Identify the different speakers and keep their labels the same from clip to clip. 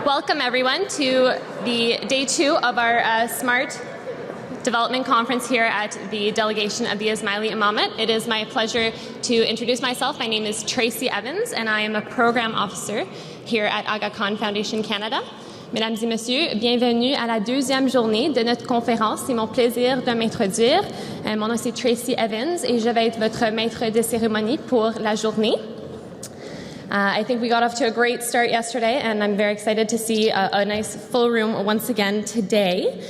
Speaker 1: Welcome everyone to the day 2 of our Smart Development Conference here at the delegation of the Ismaili Imamat. It is my pleasure to introduce myself. My name is Tracy Evans and I am a program officer here at Aga Khan Foundation Canada. Mesdames et messieurs, bienvenue à la deuxième journée de notre conférence. C'est mon plaisir de m'introduire. Mon nom c'est Tracy Evans et je vais être votre maître de cérémonie pour la journée. I think we got off to a great start yesterday, and I'm very excited to see a nice full room once again today.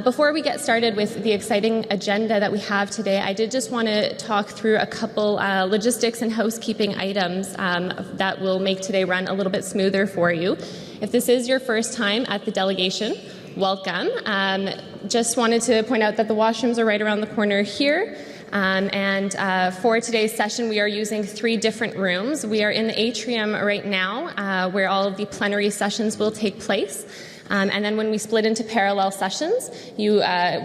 Speaker 1: Before we get started with the exciting agenda that we have today, I did just want to talk through a couple logistics and housekeeping items that will make today run a little bit smoother for you. If this is your first time at the delegation, welcome. Just wanted to point out that the washrooms are right around the corner here. For today's session, we are using 3 different rooms. We are in the atrium right now, where all of the plenary sessions will take place. And then when we split into parallel sessions, you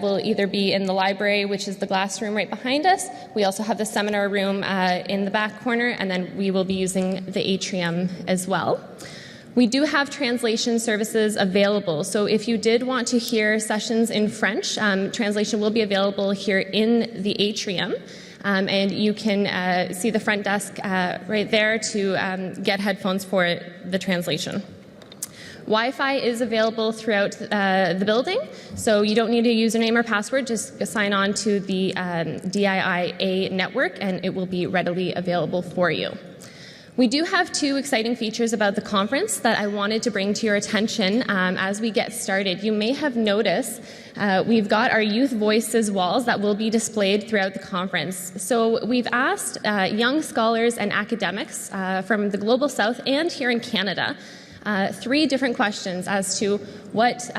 Speaker 1: will either be in the library, which is the glass room right behind us. We also have the seminar room in the back corner, and then we will be using the atrium as well. We do have translation services available, so if you did want to hear sessions in French, translation will be available here in the atrium, and you can see the front desk right there to get headphones for the translation. Wi-Fi is available throughout the building, so you don't need a username or password, just sign on to the DIIA network and it will be readily available for you. We do have 2 exciting features about the conference that I wanted to bring to your attention as we get started. You may have noticed we've got our Youth Voices walls that will be displayed throughout the conference. So we've asked young scholars and academics from the Global South and here in Canada 3 different questions as to what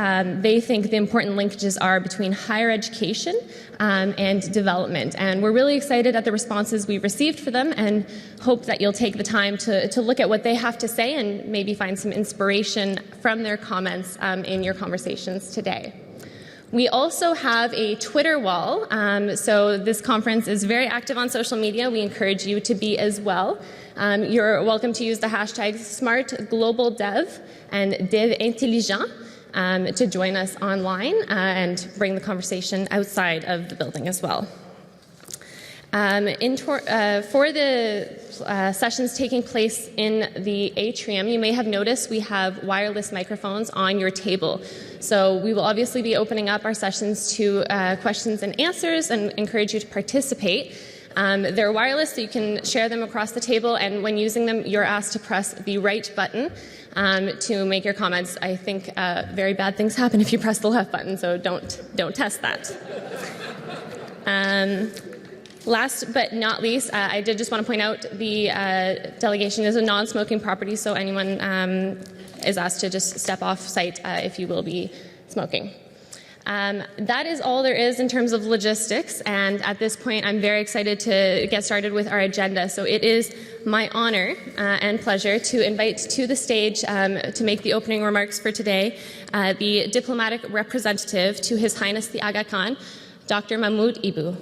Speaker 1: they think the important linkages are between higher education and development. And we're really excited at the responses we've received for them and hope that you'll take the time to look at what they have to say and maybe find some inspiration from their comments in your conversations today. We also have a Twitter wall, so this conference is very active on social media. We encourage you to be as well. You're welcome to use the hashtags SmartGlobalDev and DevIntelligent to join us online and bring the conversation outside of the building as well. For the sessions taking place in the atrium, you may have noticed we have wireless microphones on your table. So we will obviously be opening up our sessions to questions and answers and encourage you to participate. They're wireless, so you can share them across the table, and when using them, you're asked to press the right button to make your comments. I think very bad things happen if you press the left button, so don't test that. Last but not least, I did just want to point out the delegation is a non-smoking property, so anyone is asked to just step off site if you will be smoking. That is all there is in terms of logistics, and at this point I'm very excited to get started with our agenda. So it is my honor and pleasure to invite to the stage to make the opening remarks for today the diplomatic representative to His Highness the Aga Khan, Dr. Mahmoud Eboo.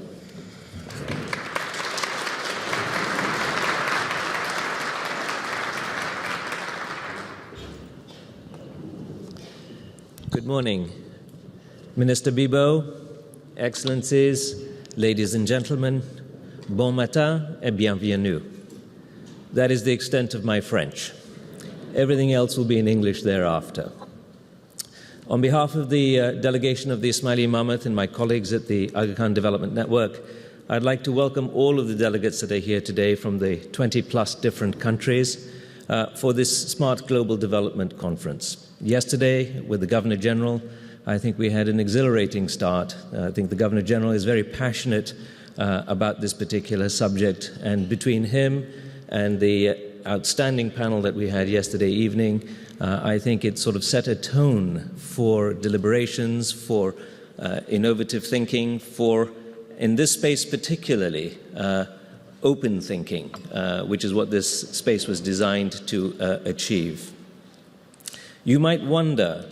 Speaker 2: Good morning. Minister Bibeau, Excellencies, ladies and gentlemen, bon matin et bienvenue. That is the extent of my French. Everything else will be in English thereafter. On behalf of the delegation of the Ismaili Imamat and my colleagues at the Aga Khan Development Network, I'd like to welcome all of the delegates that are here today from the 20+ different countries for this Smart Global Development Conference. Yesterday, with the Governor-General, I think we had an exhilarating start. I think the Governor-General is very passionate about this particular subject, and between him and the outstanding panel that we had yesterday evening, I think it sort of set a tone for deliberations, for innovative thinking, for, in this space particularly, open thinking, which is what this space was designed to achieve. You might wonder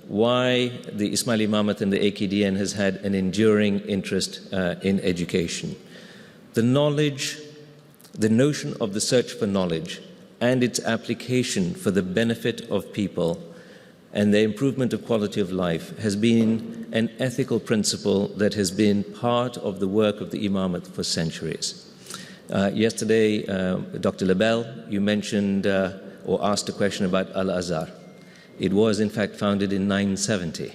Speaker 2: why the Ismaili Imamat and the AKDN has had an enduring interest in education. The notion of the search for knowledge and its application for the benefit of people and the improvement of quality of life has been an ethical principle that has been part of the work of the Imamat for centuries. Yesterday, Dr. Lebel, you mentioned or asked a question about Al-Azhar. It was, in fact, founded in 970.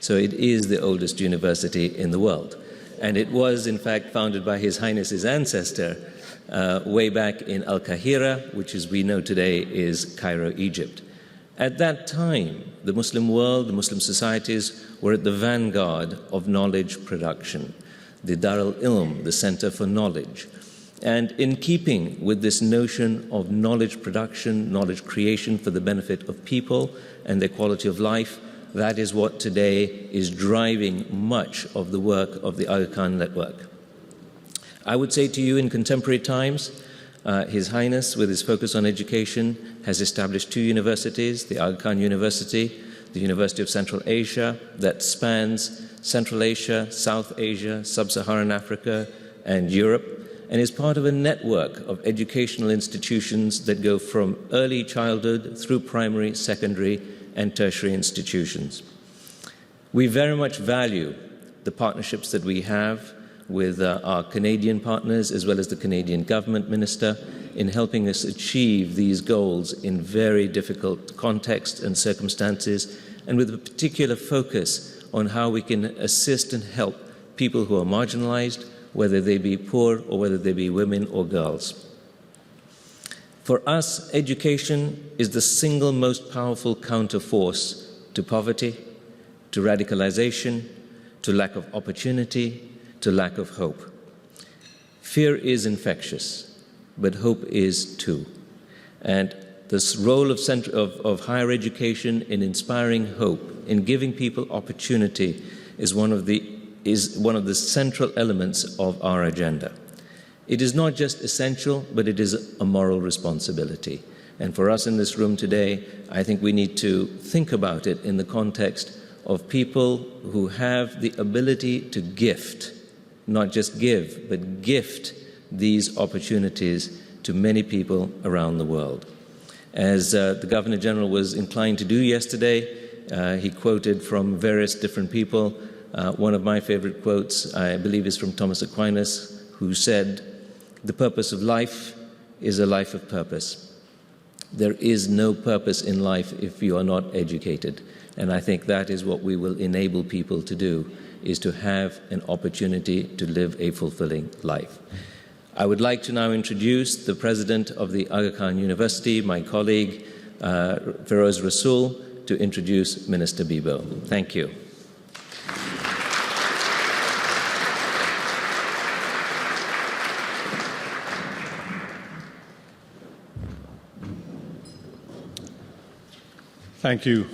Speaker 2: So it is the oldest university in the world. And it was, in fact, founded by His Highness's ancestor way back in Al-Qahira, which, as we know today, is Cairo, Egypt. At that time, the Muslim world, the Muslim societies were at the vanguard of knowledge production, the Dar al-Ilm, the Center for Knowledge. And in keeping with this notion of knowledge production, knowledge creation for the benefit of people and their quality of life, that is what today is driving much of the work of the Aga Khan network. I would say to you, in contemporary times, His Highness, with his focus on education, has established 2 universities, the Aga Khan University, the University of Central Asia, that spans Central Asia, South Asia, Sub-Saharan Africa, and Europe, and is part of a network of educational institutions that go from early childhood through primary, secondary, and tertiary institutions. We very much value the partnerships that we have with our Canadian partners, as well as the Canadian government minister, in helping us achieve these goals in very difficult contexts and circumstances, and with a particular focus on how we can assist and help people who are marginalized, whether they be poor or whether they be women or girls. For us, education is the single most powerful counterforce to poverty, to radicalization, to lack of opportunity, to lack of hope. Fear is infectious, but hope is too. And this role of higher education in inspiring hope, in giving people opportunity, is one of the central elements of our agenda. It is not just essential, but it is a moral responsibility. And for us in this room today, I think we need to think about it in the context of people who have the ability to gift, not just give, but gift these opportunities to many people around the world. As the Governor General was inclined to do yesterday, he quoted from various different people. One of my favorite quotes, I believe, is from Thomas Aquinas, who said, "The purpose of life is a life of purpose. There is no purpose in life if you are not educated." And I think that is what we will enable people to do, is to have an opportunity to live a fulfilling life. I would like to now introduce the president of the Aga Khan University, my colleague, Firoz Rasul, to introduce Minister Bibeau. Thank you.
Speaker 3: Thank you.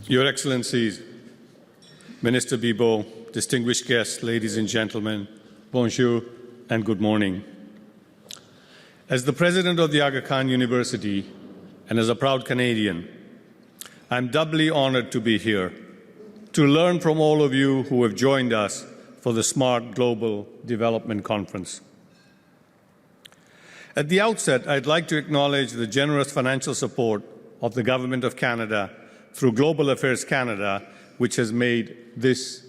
Speaker 3: Your Excellencies, Minister Bibeau, distinguished guests, ladies and gentlemen, bonjour and good morning. As the President of the Aga Khan University and as a proud Canadian, I'm doubly honored to be here to learn from all of you who have joined us for the Smart Global Development Conference. At the outset, I'd like to acknowledge the generous financial support of the Government of Canada through Global Affairs Canada, which has made this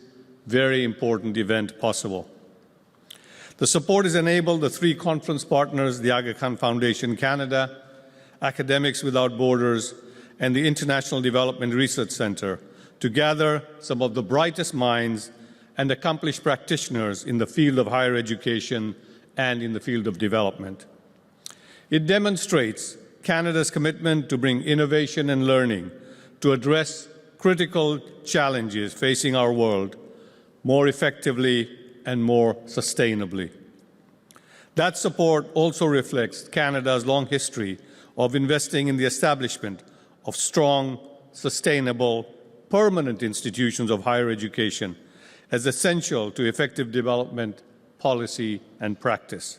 Speaker 3: very important event possible. The support has enabled the 3 conference partners, the Aga Khan Foundation Canada, Academics Without Borders, and the International Development Research Centre, to gather some of the brightest minds and accomplished practitioners in the field of higher education and in the field of development. It demonstrates Canada's commitment to bring innovation and learning to address critical challenges facing our world more effectively and more sustainably. That support also reflects Canada's long history of investing in the establishment of strong, sustainable, permanent institutions of higher education as essential to effective development, policy, and practice.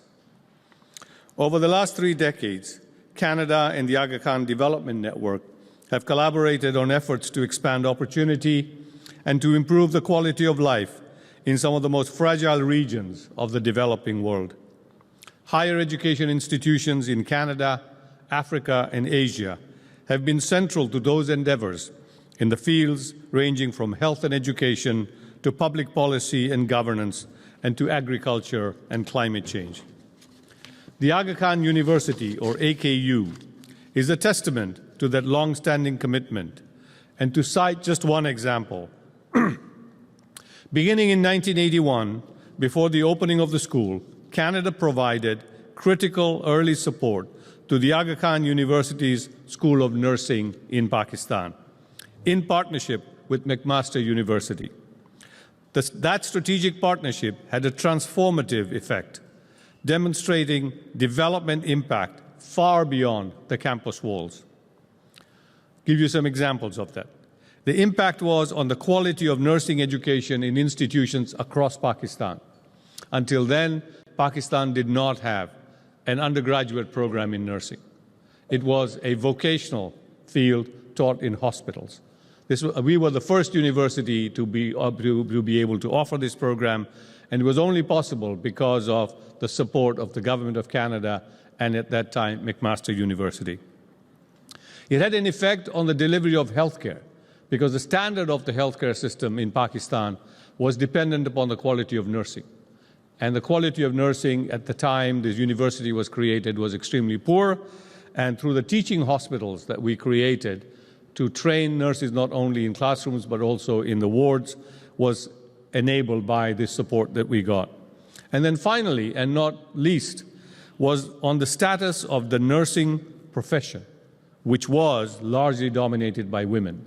Speaker 3: Over the last 3 decades, Canada and the Aga Khan Development Network have collaborated on efforts to expand opportunity and to improve the quality of life in some of the most fragile regions of the developing world. Higher education institutions in Canada, Africa, and Asia have been central to those endeavors in the fields ranging from health and education to public policy and governance and to agriculture and climate change. The Aga Khan University, or AKU, is a testament to that long-standing commitment. And to cite just one example, beginning in 1981, before the opening of the school, Canada provided critical early support to the Aga Khan University's School of Nursing in Pakistan, in partnership with McMaster University. That strategic partnership had a transformative effect, demonstrating development impact far beyond the campus walls. Give you some examples of that. The impact was on the quality of nursing education in institutions across Pakistan. Until then, Pakistan did not have an undergraduate program in nursing. It was a vocational field taught in hospitals. We were the first university to be able to offer this program, and it was only possible because of the support of the Government of Canada and, at that time, McMaster University. It had an effect on the delivery of healthcare, because the standard of the healthcare system in Pakistan was dependent upon the quality of nursing. And the quality of nursing at the time this university was created was extremely poor, and through the teaching hospitals that we created to train nurses not only in classrooms but also in the wards was enabled by this support that we got. And then finally, and not least, was on the status of the nursing profession, which was largely dominated by women.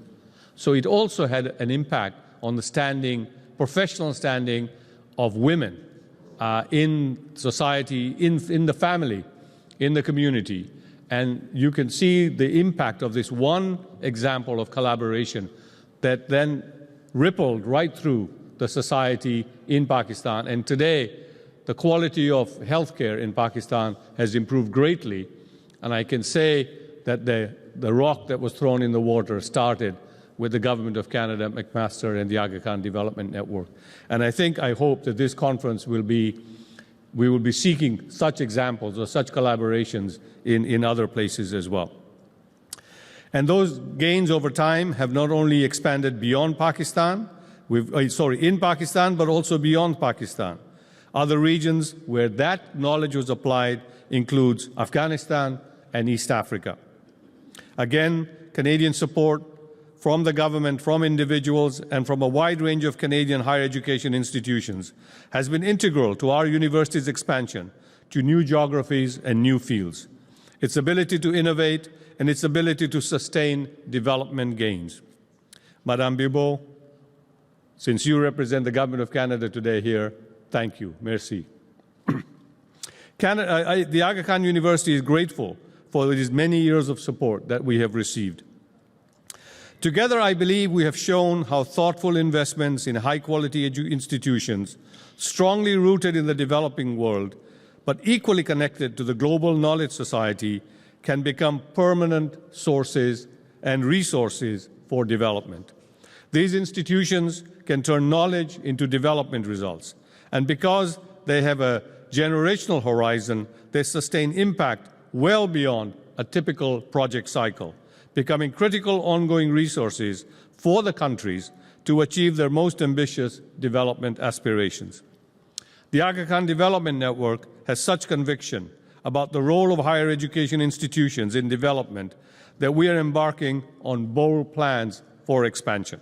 Speaker 3: So it also had an impact on the standing, professional standing of women in society, in the family, in the community. And you can see the impact of this one example of collaboration that then rippled right through the society in Pakistan. And today, the quality of healthcare in Pakistan has improved greatly. And I can say that the rock that was thrown in the water started with the Government of Canada, McMaster, and the Aga Khan Development Network. And I hope that this conference we will be seeking such examples or such collaborations in other places as well. And those gains over time have not only expanded beyond Pakistan, in Pakistan, but also beyond Pakistan. Other regions where that knowledge was applied includes Afghanistan and East Africa. Again, Canadian support from the government, from individuals, and from a wide range of Canadian higher education institutions has been integral to our university's expansion to new geographies and new fields, its ability to innovate, and its ability to sustain development gains. Madame Bibeau, since you represent the Government of Canada today here, thank you. Merci. The Aga Khan University is grateful for these many years of support that we have received. Together, I believe we have shown how thoughtful investments in high-quality institutions, strongly rooted in the developing world, but equally connected to the global knowledge society, can become permanent sources and resources for development. These institutions can turn knowledge into development results, and because they have a generational horizon, they sustain impact well beyond a typical project cycle, becoming critical ongoing resources for the countries to achieve their most ambitious development aspirations. The Aga Khan Development Network has such conviction about the role of higher education institutions in development that we are embarking on bold plans for expansion.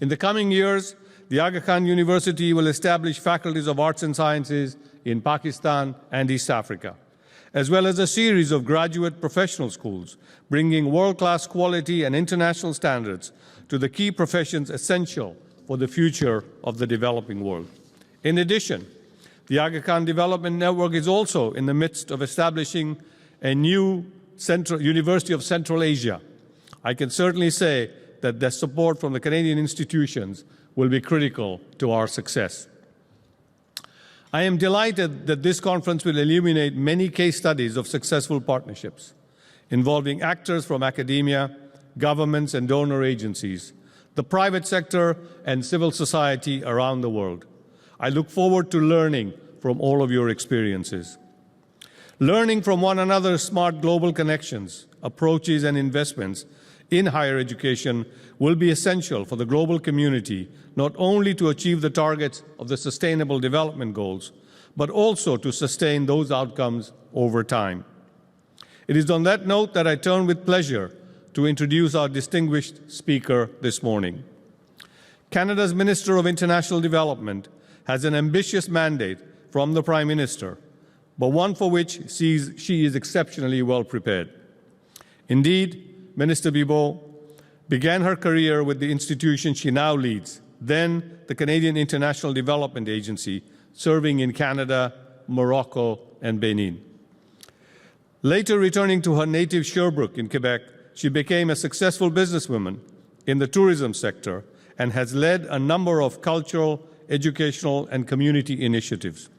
Speaker 3: In the coming years, the Aga Khan University will establish faculties of arts and sciences in Pakistan and East Africa, as well as a series of graduate professional schools, bringing world-class quality and international standards to the key professions essential for the future of the developing world. In addition, the Aga Khan Development Network is also in the midst of establishing a new University of Central Asia. I can certainly say that the support from the Canadian institutions will be critical to our success. I am delighted that this conference will illuminate many case studies of successful partnerships involving actors from academia, governments and donor agencies, the private sector and civil society around the world. I look forward to learning from all of your experiences. Learning from one another's smart global connections, approaches, and investments in higher education will be essential for the global community, not only to achieve the targets of the Sustainable Development Goals, but also to sustain those outcomes over time. It is on that note that I turn with pleasure to introduce our distinguished speaker this morning. Canada's Minister of International Development has an ambitious mandate from the Prime Minister, but one for which she is exceptionally well prepared. Indeed, Minister Bibeau began her career with the institution she now leads, then the Canadian International Development Agency, serving in Canada, Morocco, and Benin. Later returning to her native Sherbrooke in Quebec, she became a successful businesswoman in the tourism sector and has led a number of cultural, educational, and community initiatives.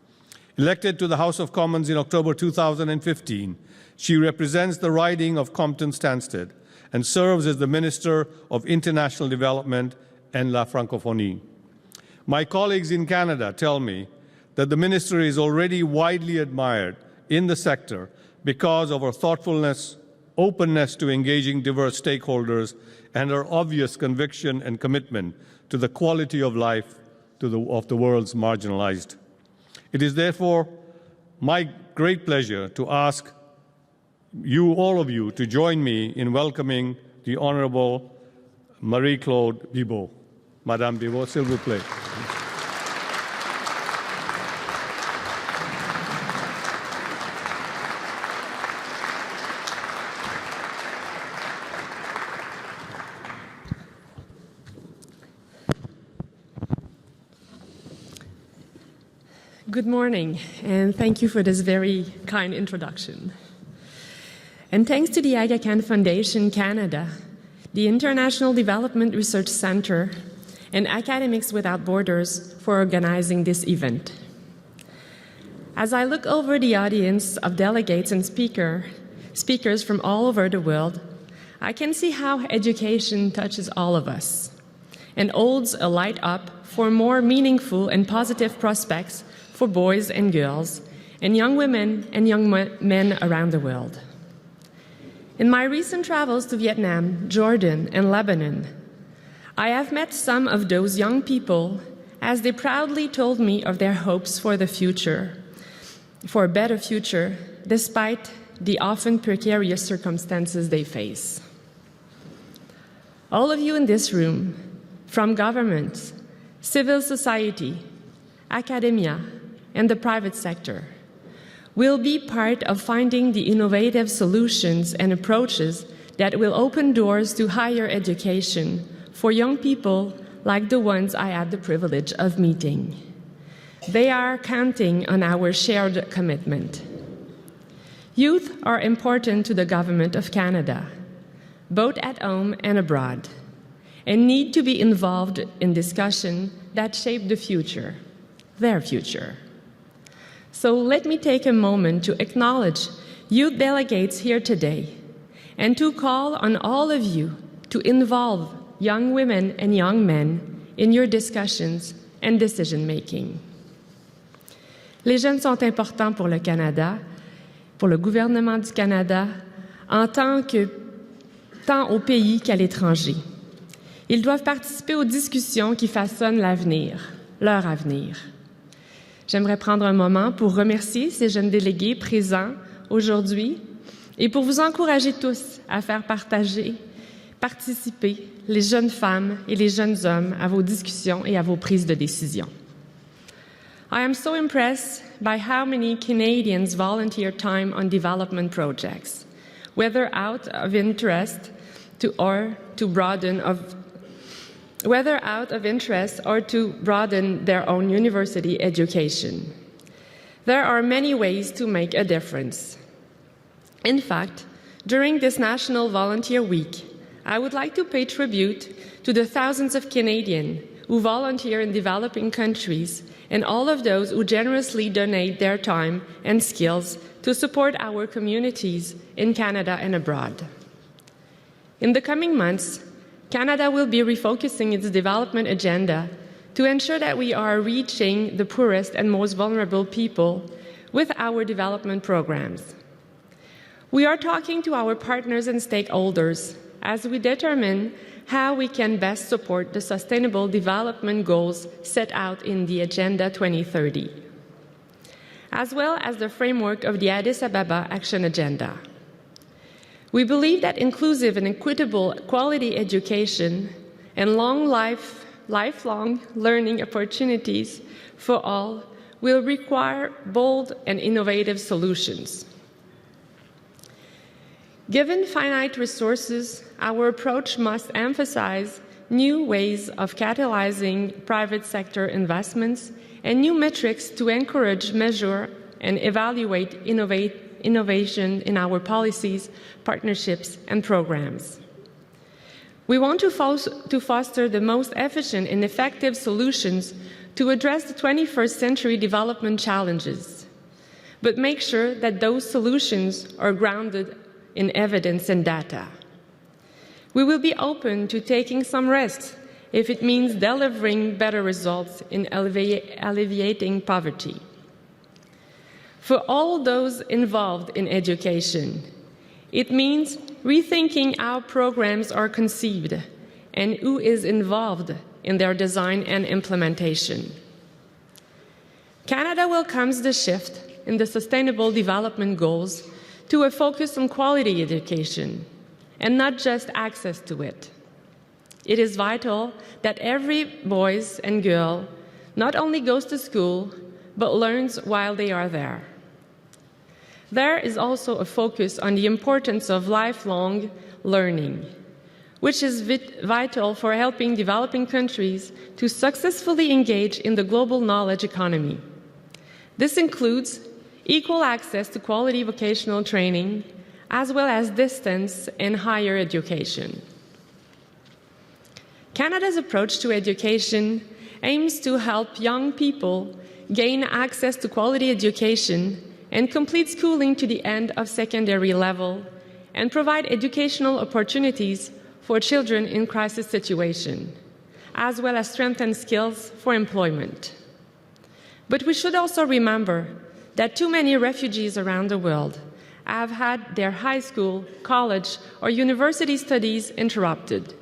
Speaker 3: Elected to the House of Commons in October 2015, she represents the riding of Compton-Stanstead and serves as the Minister of International Development and La Francophonie. My colleagues in Canada tell me that the Minister is already widely admired in the sector because of her thoughtfulness, openness to engaging diverse stakeholders, and her obvious conviction and commitment to the quality of life of the world's marginalized. It is therefore my great pleasure to ask you, all of you, to join me in welcoming the Honourable Marie-Claude Bibeau. Madame Bibeau, s'il vous plaît.
Speaker 4: Good morning, and thank you for this very kind introduction. And thanks to the Aga Khan Foundation Canada, the International Development Research Centre, and Academics Without Borders for organizing this event. As I look over the audience of delegates and speakers from all over the world, I can see how education touches all of us and holds a light up for more meaningful and positive prospects for boys and girls, and young women and young men around the world. In my recent travels to Vietnam, Jordan, and Lebanon, I have met some of those young people as they proudly told me of their hopes for the future, for a better future, despite the often precarious circumstances they face. All of you in this room, from governments, civil society, academia, and the private sector, will be part of finding the innovative solutions and approaches that will open doors to higher education for young people like the ones I had the privilege of meeting. They are counting on our shared commitment. Youth are important to the Government of Canada, both at home and abroad, and need to be involved in discussion that shape the future, their future. So let me take a moment to acknowledge youth delegates here today and to call on all of you to involve young women and young men in your discussions and decision-making. Les jeunes sont importants pour le Canada, pour le gouvernement du Canada, tant au pays qu'à l'étranger. Ils doivent participer aux discussions qui façonnent l'avenir, leur avenir. J'aimerais prendre un moment pour remercier ces jeunes délégués présents aujourd'hui et pour vous encourager tous à faire participer les jeunes femmes et les jeunes hommes à vos discussions et à vos prises de décision. I am so impressed by how many Canadians volunteer time on development projects, whether out of interest or to broaden their own university education. There are many ways to make a difference. In fact, during this National Volunteer Week, I would like to pay tribute to the thousands of Canadians who volunteer in developing countries and all of those who generously donate their time and skills to support our communities in Canada and abroad. In the coming months, Canada will be refocusing its development agenda to ensure that we are reaching the poorest and most vulnerable people with our development programs. We are talking to our partners and stakeholders as we determine how we can best support the Sustainable Development Goals set out in the Agenda 2030, as well as the framework of the Addis Ababa Action Agenda. We believe that inclusive and equitable quality education and lifelong learning opportunities for all will require bold and innovative solutions. Given finite resources, our approach must emphasize new ways of catalyzing private sector investments and new metrics to encourage, measure, and evaluate innovation in our policies, partnerships, and programs. We want to foster the most efficient and effective solutions to address the 21st century development challenges, but make sure that those solutions are grounded in evidence and data. We will be open to taking some risks if it means delivering better results in alleviating poverty. For all those involved in education, it means rethinking how programs are conceived and who is involved in their design and implementation. Canada welcomes the shift in the Sustainable Development Goals to a focus on quality education and not just access to it. It is vital that every boy and girl not only goes to school, but learns while they are there. There is also a focus on the importance of lifelong learning, which is vital for helping developing countries to successfully engage in the global knowledge economy. This includes equal access to quality vocational training, as well as distance and higher education. Canada's approach to education aims to help young people gain access to quality education and complete schooling to the end of secondary level and provide educational opportunities for children in crisis situations, as well as strengthen skills for employment. But we should also remember that too many refugees around the world have had their high school, college, or university studies interrupted.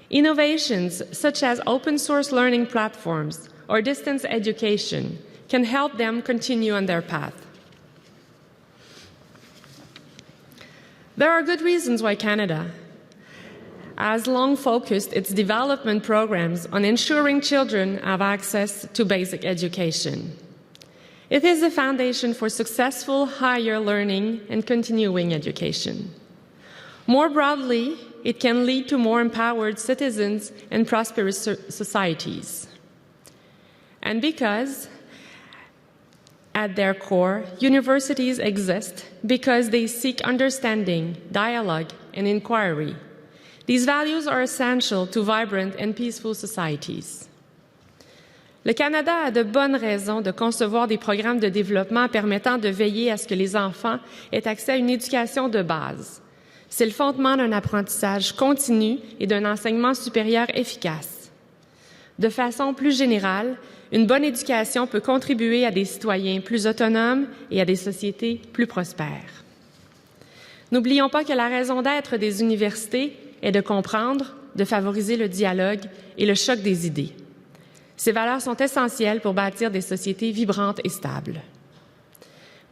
Speaker 4: Innovations such as open source learning platforms or distance education can help them continue on their path. There are good reasons why Canada has long focused its development programs on ensuring children have access to basic education. It is the foundation for successful higher learning and continuing education. More broadly, it can lead to more empowered citizens and prosperous societies. And because, at their core, universities exist because they seek understanding, dialogue, and inquiry. These values are essential to vibrant and peaceful societies. Le Canada a de bonnes raisons de concevoir des programmes de développement permettant de veiller à ce que les enfants aient accès à une éducation de base. C'est le fondement d'un apprentissage continu et d'un enseignement supérieur efficace. De façon plus générale, une bonne éducation peut contribuer à des citoyens plus autonomes et à des sociétés plus prospères. N'oublions pas que la raison d'être des universités est de comprendre, de favoriser le dialogue et le choc des idées. Ces valeurs sont essentielles pour bâtir des sociétés vibrantes et stables.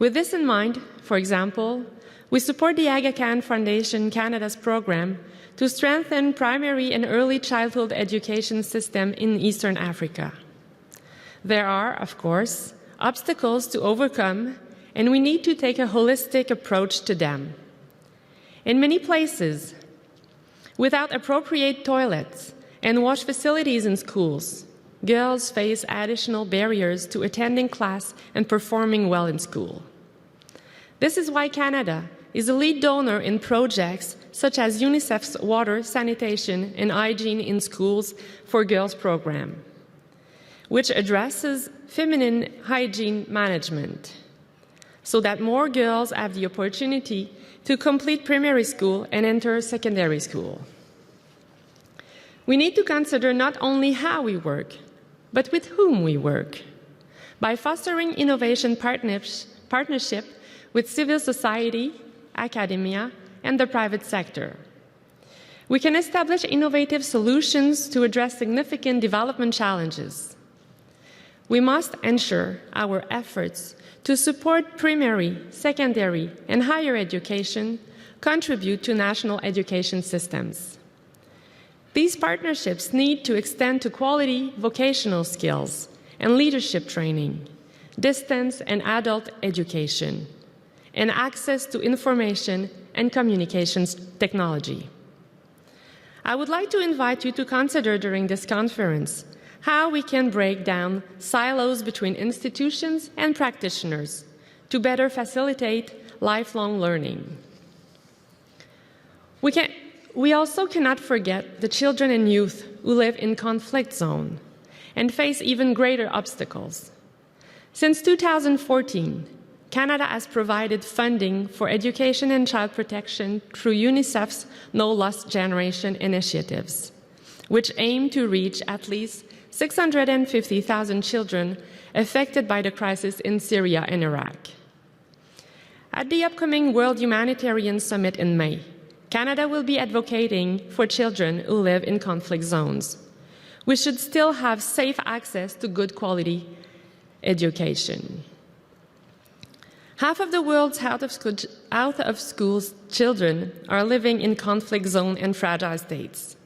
Speaker 4: With this in mind, for example, we support the Aga Khan Foundation Canada's program to strengthen primary and early childhood education system in Eastern Africa. There are, of course, obstacles to overcome, and we need to take a holistic approach to them. In many places, without appropriate toilets and wash facilities in schools, girls face additional barriers to attending class and performing well in school. This is why Canada is a lead donor in projects such as UNICEF's Water, Sanitation, and Hygiene in Schools for Girls program, which addresses feminine hygiene management so that more girls have the opportunity to complete primary school and enter secondary school. We need to consider not only how we work, but with whom we work. By fostering innovation partnership with civil society, academia, and the private sector. We can establish innovative solutions to address significant development challenges. We must ensure our efforts to support primary, secondary, and higher education contribute to national education systems. These partnerships need to extend to quality vocational skills and leadership training, distance and adult education, and access to information and communications technology. I would like to invite you to consider during this conference how we can break down silos between institutions and practitioners to better facilitate lifelong learning. We also cannot forget the children and youth who live in conflict zones and face even greater obstacles. Since 2014, Canada has provided funding for education and child protection through UNICEF's No Lost Generation initiatives, which aim to reach at least 650,000 children affected by the crisis in Syria and Iraq. At the upcoming World Humanitarian Summit in May, Canada will be advocating for children who live in conflict zones. We should still have safe access to good quality education. Half of the world's out of school children are living in conflict zone and fragile states.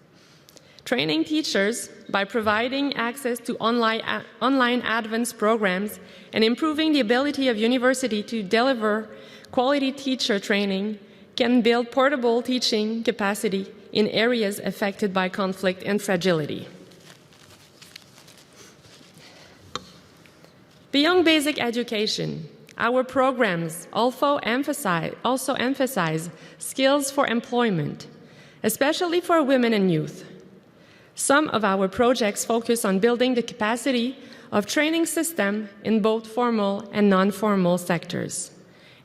Speaker 4: Training teachers by providing access to online advanced programs and improving the ability of university to deliver quality teacher training can build portable teaching capacity in areas affected by conflict and fragility. Beyond basic education, our programs also emphasize skills for employment, especially for women and youth. Some of our projects focus on building the capacity of training systems in both formal and non-formal sectors,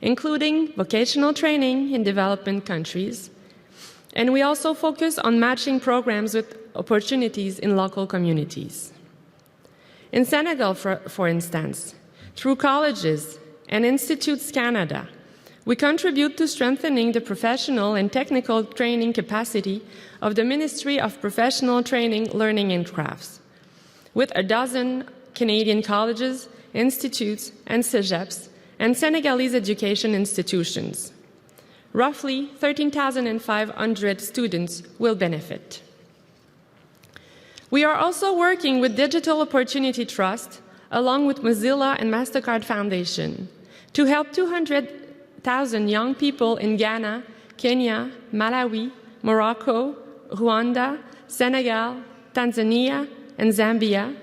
Speaker 4: including vocational training in developing countries, and we also focus on matching programs with opportunities in local communities. In Senegal, for instance, through colleges and Institutes Canada, we contribute to strengthening the professional and technical training capacity of the Ministry of Professional Training, Learning and Crafts, with 12 Canadian colleges, institutes, and cégeps, and Senegalese education institutions. Roughly 13,500 students will benefit. We are also working with Digital Opportunity Trust, along with Mozilla and MasterCard Foundation, to help 200,000 young people in Ghana, Kenya, Malawi, Morocco, Rwanda, Senegal, Tanzania, and Zambia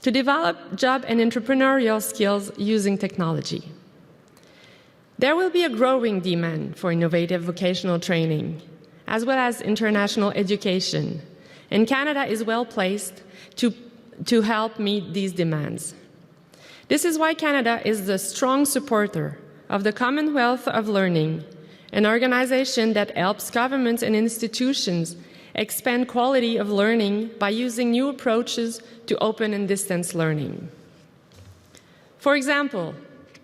Speaker 4: to develop job and entrepreneurial skills using technology. There will be a growing demand for innovative vocational training, as well as international education, and Canada is well placed to help meet these demands. This is why Canada is a strong supporter of the Commonwealth of Learning, an organization that helps governments and institutions expand quality of learning by using new approaches to open and distance learning. For example,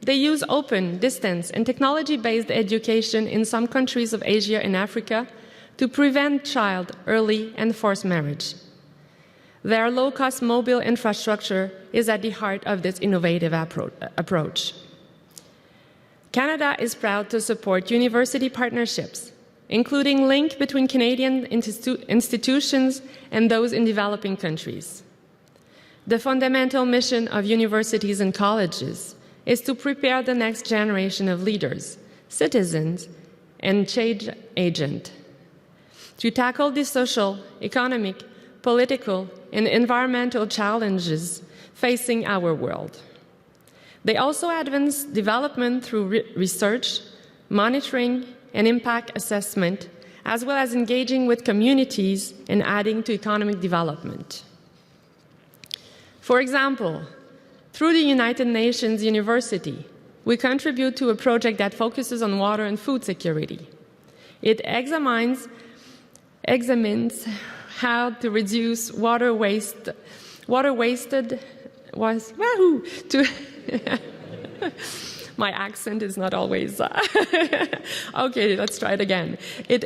Speaker 4: they use open, distance, and technology-based education in some countries of Asia and Africa to prevent child, early, and forced marriage. Their low-cost mobile infrastructure is at the heart of this innovative approach. Canada is proud to support university partnerships, including links between Canadian institutions and those in developing countries. The fundamental mission of universities and colleges is to prepare the next generation of leaders, citizens, and change agents to tackle the social, economic, political, and environmental challenges facing our world. They also advance development through research, monitoring, and impact assessment, as well as engaging with communities and adding to economic development. For example, through the United Nations University, we contribute to a project that focuses on water and food security. It examines how to reduce water My accent is not always... Okay, let's try it again. It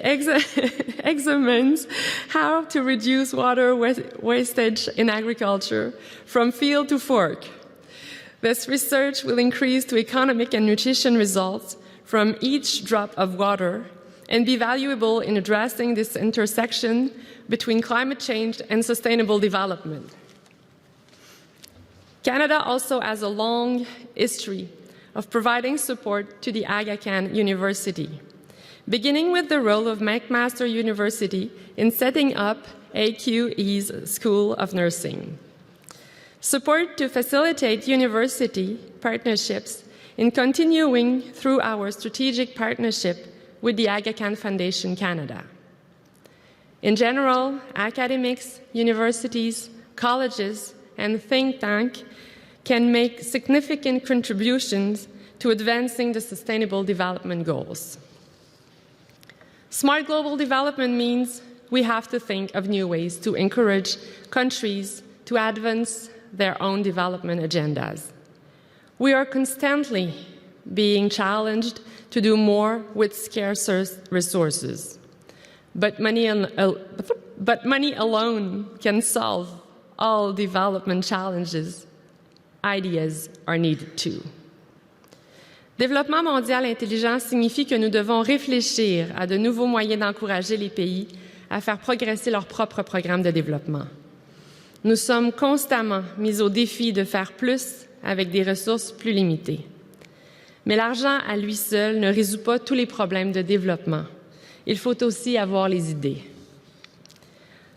Speaker 4: examines how to reduce water wastage in agriculture from field to fork. This research will increase to economic and nutrition results from each drop of water and be valuable in addressing this intersection between climate change and sustainable development. Canada also has a long history of providing support to the Aga Khan University, beginning with the role of McMaster University in setting up AQE's School of Nursing. Support to facilitate university partnerships in continuing through our strategic partnership with the Aga Khan Foundation Canada. In general, academics, universities, colleges, and think tanks can make significant contributions to advancing the Sustainable Development Goals. Smart global development means we have to think of new ways to encourage countries to advance their own development agendas. We are constantly being challenged to do more with scarcer resources. But money alone can solve all development challenges. Ideas are needed too. Développement mondial intelligent signifie que nous devons réfléchir à de nouveaux moyens d'encourager les pays à faire progresser leurs propres programmes de développement. Nous sommes constamment mis au défi de faire plus avec des ressources plus limitées. Mais l'argent à lui seul ne résout pas tous les problèmes de développement. Il faut aussi avoir les idées.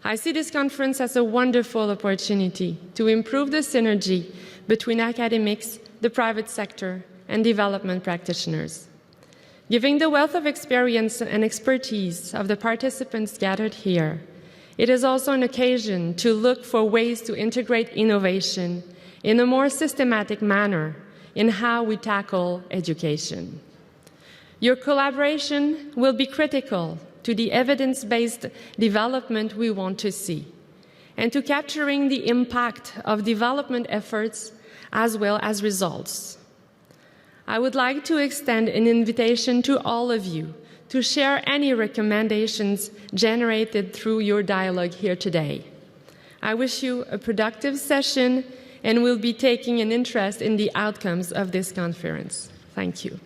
Speaker 4: I see this conference as a wonderful opportunity to improve the synergy between academics, the private sector, and development practitioners. Given the wealth of experience and expertise of the participants gathered here, it is also an occasion to look for ways to integrate innovation in a more systematic manner in how we tackle education. Your collaboration will be critical to the evidence-based development we want to see, and to capturing the impact of development efforts as well as results. I would like to extend an invitation to all of you to share any recommendations generated through your dialogue here today. I wish you a productive session and will be taking an interest in the outcomes of this conference. Thank you.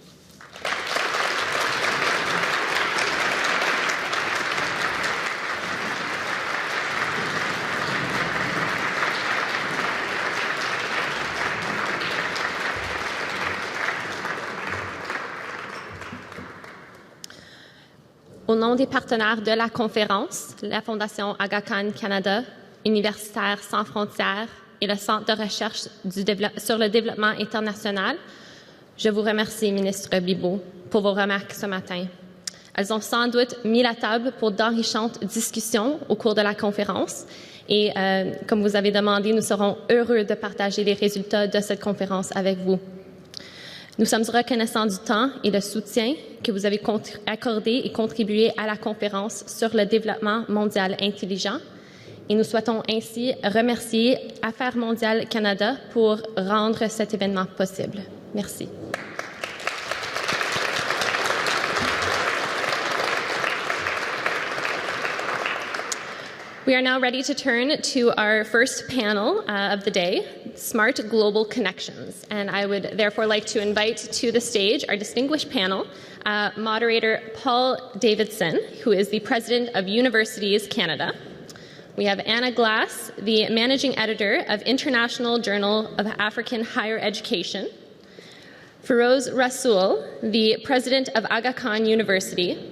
Speaker 1: Au nom des partenaires de la conférence, la Fondation Aga Khan Canada, Universitaires sans frontières et le Centre de recherche sur le développement international, je vous remercie, ministre Bibeau, pour vos remarques ce matin. Elles ont sans doute mis la table pour d'enrichantes discussions au cours de la conférence et, comme vous avez demandé, nous serons heureux de partager les résultats de cette conférence avec vous. Nous sommes reconnaissants du temps et le soutien que vous avez accordé et contribué à la conférence sur le développement mondial intelligent. Et nous souhaitons ainsi remercier Affaires mondiales Canada pour rendre cet événement possible. Merci. We are now ready to turn to our first panel of the day, Smart Global Connections. And I would therefore like to invite to the stage our distinguished panel, moderator Paul Davidson, who is the President of Universities Canada. We have Anna Glass, the Managing Editor of International Journal of African Higher Education. Firoz Rasul, the President of Aga Khan University.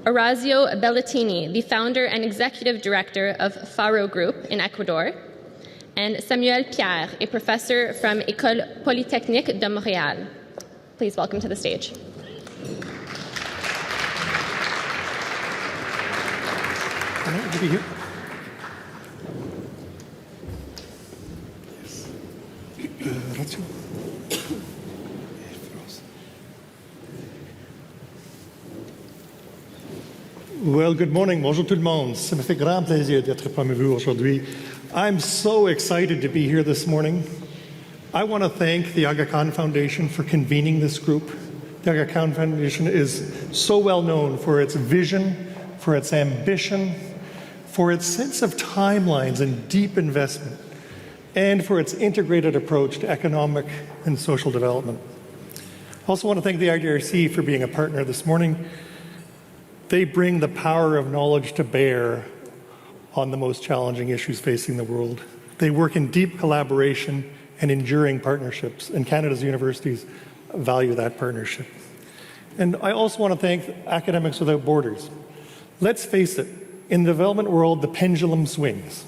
Speaker 1: Orazio Bellatini, the founder and executive director of Faro Group in Ecuador, and Samuel Pierre, a professor from École Polytechnique de Montréal. Please welcome to the stage.
Speaker 5: Rasul. Well, good morning. Bonjour tout le monde. Ça me fait grand plaisir d'être parmi vous aujourd'hui. I'm so excited to be here this morning. I want to thank the Aga Khan Foundation for convening this group. The Aga Khan Foundation is so well known for its vision, for its ambition, for its sense of timelines and deep investment, and for its integrated approach to economic and social development. I also want to thank the IDRC for being a partner this morning. They bring the power of knowledge to bear on the most challenging issues facing the world. They work in deep collaboration and enduring partnerships, and Canada's universities value that partnership. And I also want to thank Academics Without Borders. Let's face it, in the development world, the pendulum swings.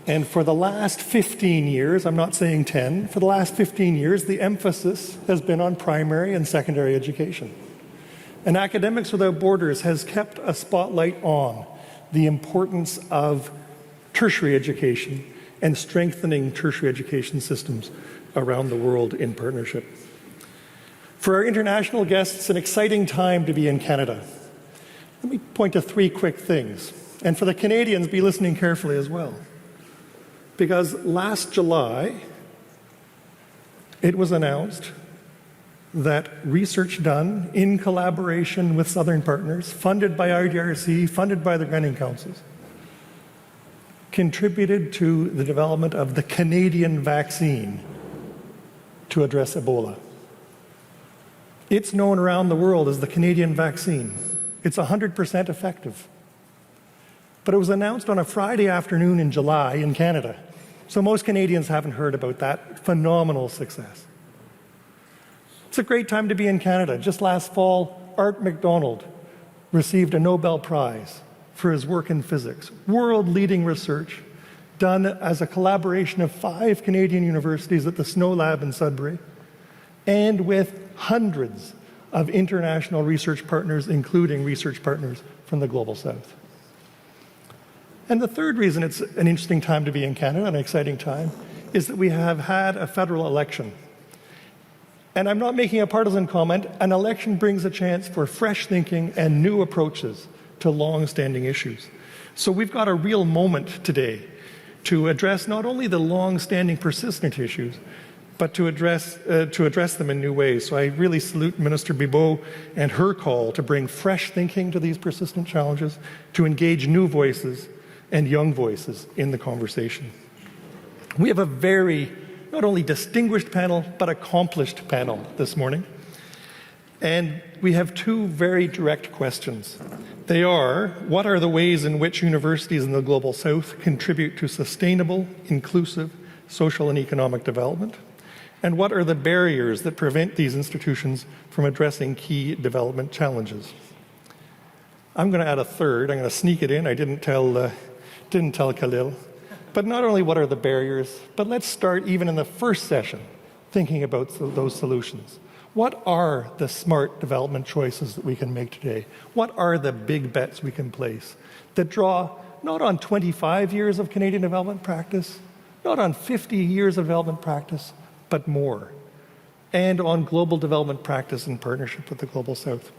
Speaker 5: And for the last 15 years, I'm not saying 10, for the last 15 years, the emphasis has been on primary and secondary education. And Academics Without Borders has kept a spotlight on the importance of tertiary education and strengthening tertiary education systems around the world in partnership. For our international guests, an exciting time to be in Canada. Let me point to three quick things. And for the Canadians, be listening carefully as well. Because last July, it was announced that research done in collaboration with Southern partners, funded by IDRC, funded by the granting councils, contributed to the development of the Canadian vaccine to address Ebola. It's known around the world as the Canadian vaccine. It's 100% effective. But it was announced on a Friday afternoon in July in Canada. So most Canadians haven't heard about that phenomenal success. It's a great time to be in Canada. Just last fall, Art MacDonald received a Nobel Prize for his work in physics. World-leading research done as a collaboration of 5 Canadian universities at the Snow Lab in Sudbury, and with hundreds of international research partners, including research partners from the Global South. And the third reason it's an interesting time to be in Canada, an exciting time, is that we have had a federal election. And I'm not making a partisan comment. An election brings a chance for fresh thinking and new approaches to long-standing issues. So we've got a real moment today to address not only the long-standing persistent issues, but to address them in new ways. So I really salute Minister Bibeau and her call to bring fresh thinking to these persistent challenges, to engage new voices and young voices in the conversation. We have a very, not only distinguished panel, but accomplished panel this morning. And we have 2 very direct questions. They are, what are the ways in which universities in the Global South contribute to sustainable, inclusive, social and economic development? And what are the barriers that prevent these institutions from addressing key development challenges? I'm going to add a third. I'm going to sneak it in. I didn't tell Khalil. But not only what are the barriers, but let's start even in the first session thinking about those solutions. What are the smart development choices that we can make today? What are the big bets we can place that draw not on 25 years of Canadian development practice, not on 50 years of development practice, but more, and on global development practice in partnership with the Global South?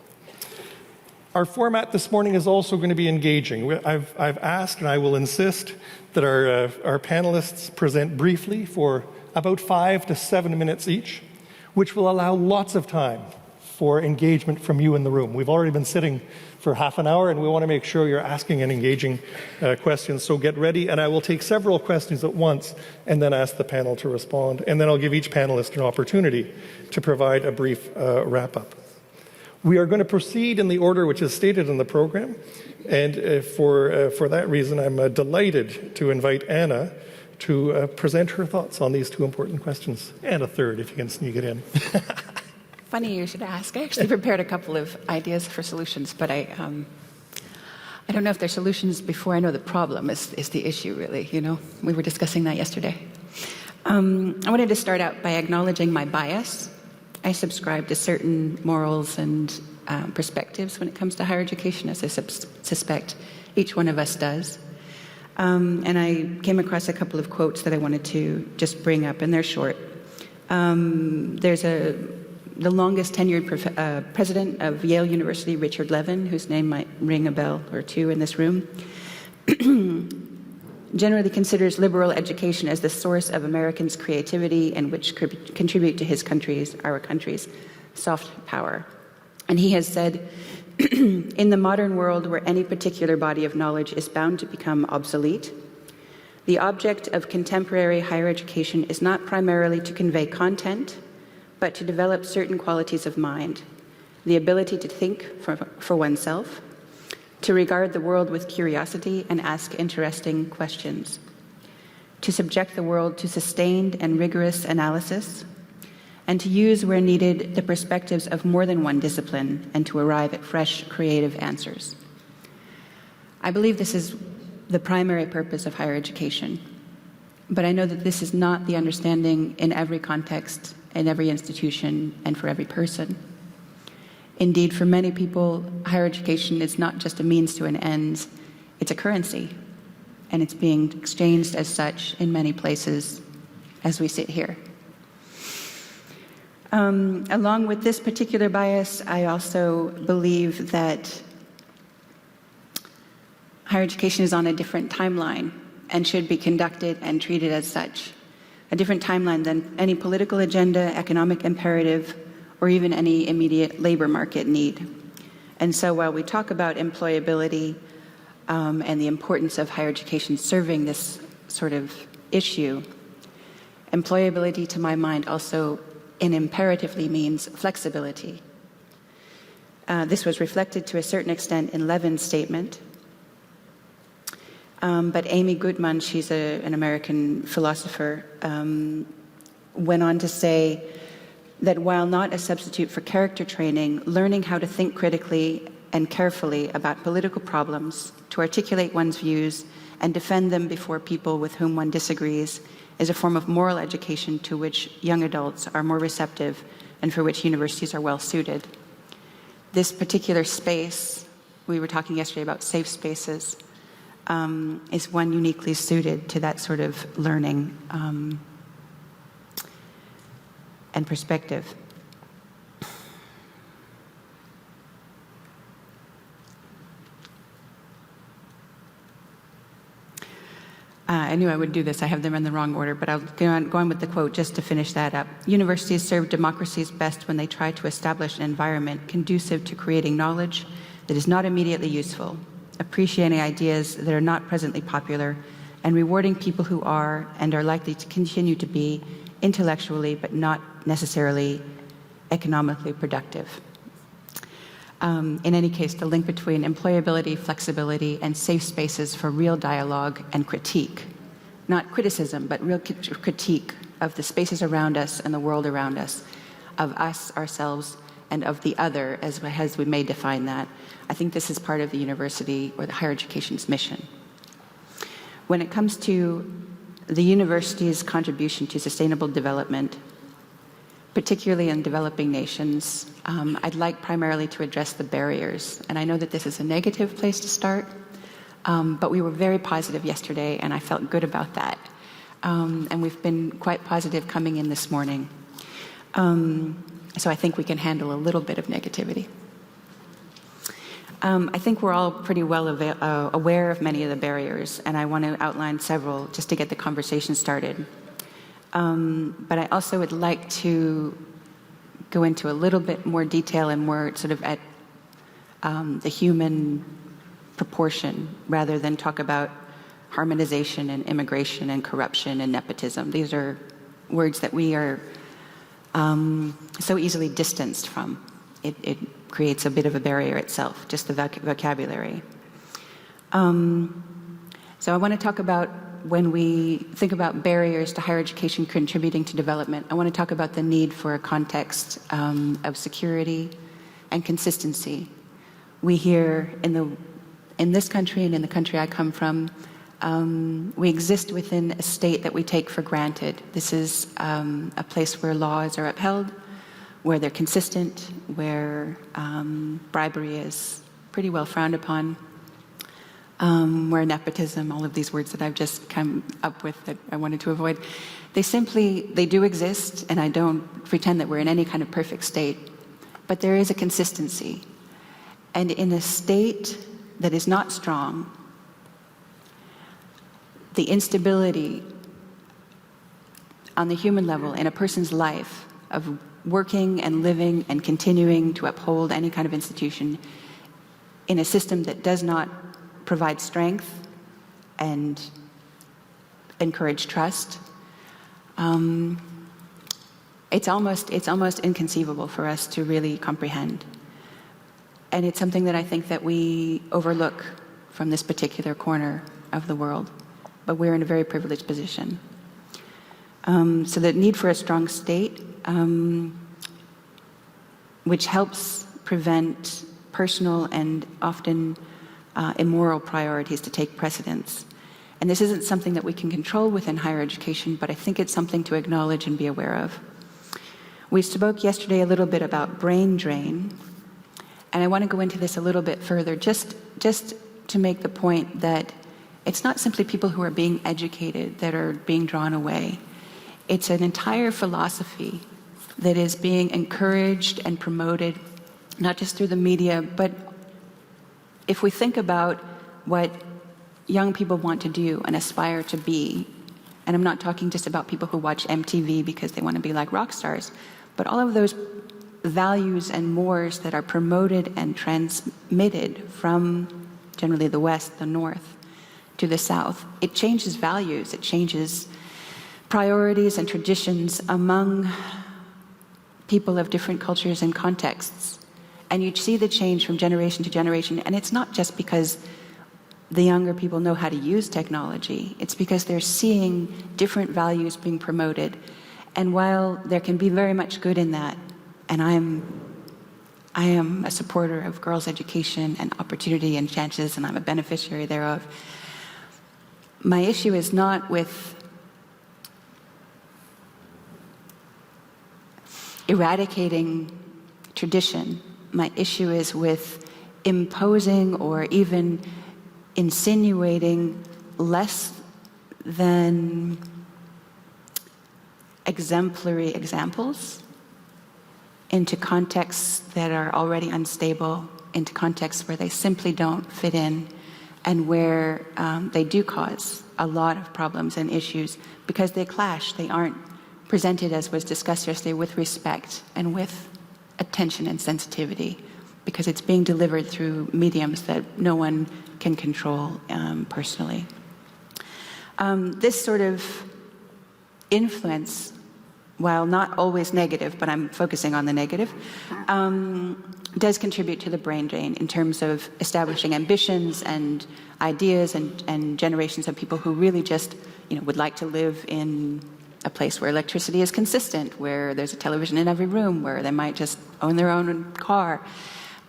Speaker 5: Our format this morning is also going to be engaging. I've asked, and I will insist, that our panelists present briefly for about 5 to 7 minutes each, which will allow lots of time for engagement from you in the room. We've already been sitting for half an hour, and we want to make sure you're asking and engaging questions. So get ready, and I will take several questions at once and then ask the panel to respond. And then I'll give each panelist an opportunity to provide a brief wrap-up. We are going to proceed in the order which is stated in the program. And for that reason, I'm delighted to invite Anna to present her thoughts on these 2 important questions. And a third, if you can sneak it in.
Speaker 6: Funny you should ask. I actually prepared a couple of ideas for solutions, but I don't know if they're solutions before I know the problem is the issue, really. You know, we were discussing that yesterday. I wanted to start out by acknowledging my bias. I subscribe to certain morals and perspectives when it comes to higher education, as I suspect each one of us does. And I came across a couple of quotes that I wanted to just bring up, and they're short. There's the longest tenured president of Yale University, Richard Levin, whose name might ring a bell or two in this room. generally considers liberal education as the source of Americans' creativity and which contribute to our country's soft power. And he has said, in the modern world where any particular body of knowledge is bound to become obsolete, the object of contemporary higher education is not primarily to convey content, but to develop certain qualities of mind, the ability to think for oneself, to regard the world with curiosity and ask interesting questions, to subject the world to sustained and rigorous analysis, and to use where needed the perspectives of more than one discipline and to arrive at fresh, creative answers. I believe this is the primary purpose of higher education, but I know that this is not the understanding in every context, in every institution, and for every person. Indeed, for many people, higher education is not just a means to an end, it's a currency, and it's being exchanged as such in many places as we sit here. Along with this particular bias, I also believe that higher education is on a different timeline and should be conducted and treated as such. A different timeline than any political agenda, economic imperative, or even any immediate labor market need. And so while we talk about employability and the importance of higher education serving this sort of issue, employability to my mind also imperatively means flexibility. This was reflected to a certain extent in Levin's statement, but Amy Gutmann, she's an American philosopher, went on to say that while not a substitute for character training, learning how to think critically and carefully about political problems, to articulate one's views and defend them before people with whom one disagrees is a form of moral education to which young adults are more receptive and for which universities are well suited. This particular space, we were talking yesterday about safe spaces, is one uniquely suited to that sort of learning and perspective. I knew I would do this. I have them in the wrong order, but I'll go on with the quote just to finish that up. Universities serve democracies best when they try to establish an environment conducive to creating knowledge that is not immediately useful, appreciating ideas that are not presently popular, and rewarding people who are and are likely to continue to be intellectually but not necessarily economically productive. In any case, the link between employability, flexibility, and safe spaces for real dialogue and critique, not criticism, but real critique of the spaces around us and the world around us, of us, ourselves, and of the other, as we may define that. I think this is part of the university or the higher education's mission. When it comes to the university's contribution to sustainable development, particularly in developing nations, I'd like primarily to address the barriers. And I know that this is a negative place to start, but we were very positive yesterday, and I felt good about that. And we've been quite positive coming in this morning. So I think we can handle a little bit of negativity. I think we're all pretty well aware of many of the barriers, and I want to outline several just to get the conversation started. But I also would like to go into a little bit more detail and more sort of at the human proportion rather than talk about harmonization and immigration and corruption and nepotism. These are words that we are so easily distanced from. It creates a bit of a barrier itself, just the vocabulary. So I want to talk about when we think about barriers to higher education contributing to development, I want to talk about the need for a context of security and consistency. We here in this country and in the country I come from, we exist within a state that we take for granted. This is a place where laws are upheld, where they're consistent, where bribery is pretty well frowned upon, where nepotism, all of these words that I've just come up with that I wanted to avoid, they do exist, and I don't pretend that we're in any kind of perfect state, but there is a consistency. And in a state that is not strong, the instability on the human level in a person's life of working and living and continuing to uphold any kind of institution in a system that does not provide strength and encourage trust. It's almost inconceivable for us to really comprehend. And it's something that I think that we overlook from this particular corner of the world. But we're in a very privileged position. So the need for a strong state, which helps prevent personal and often immoral priorities to take precedence. And this isn't something that we can control within higher education, but I think it's something to acknowledge and be aware of. We spoke yesterday a little bit about brain drain, and I want to go into this a little bit further, just to make the point that it's not simply people who are being educated that are being drawn away. It's an entire philosophy that is being encouraged and promoted, not just through the media, but if we think about what young people want to do and aspire to be, and I'm not talking just about people who watch MTV because they want to be like rock stars, but all of those values and mores that are promoted and transmitted from generally the West, the North, to the South. It changes values, it changes priorities and traditions among people of different cultures and contexts. And you see the change from generation to generation, and it's not just because the younger people know how to use technology, it's because they're seeing different values being promoted. And while there can be very much good in that, and I am a supporter of girls' education and opportunity and chances, and I'm a beneficiary thereof, my issue is not with eradicating tradition. My issue is with imposing or even insinuating less than exemplary examples into contexts that are already unstable, into contexts where they simply don't fit in, and where they do cause a lot of problems and issues because they clash. They aren't presented, as was discussed yesterday, with respect and with attention and sensitivity, because it's being delivered through mediums that no one can control personally. This sort of influence, while not always negative, but I'm focusing on the negative, does contribute to the brain drain in terms of establishing ambitions and ideas and generations of people who really just, would like to live in a place where electricity is consistent, where there's a television in every room, where they might just own their own car.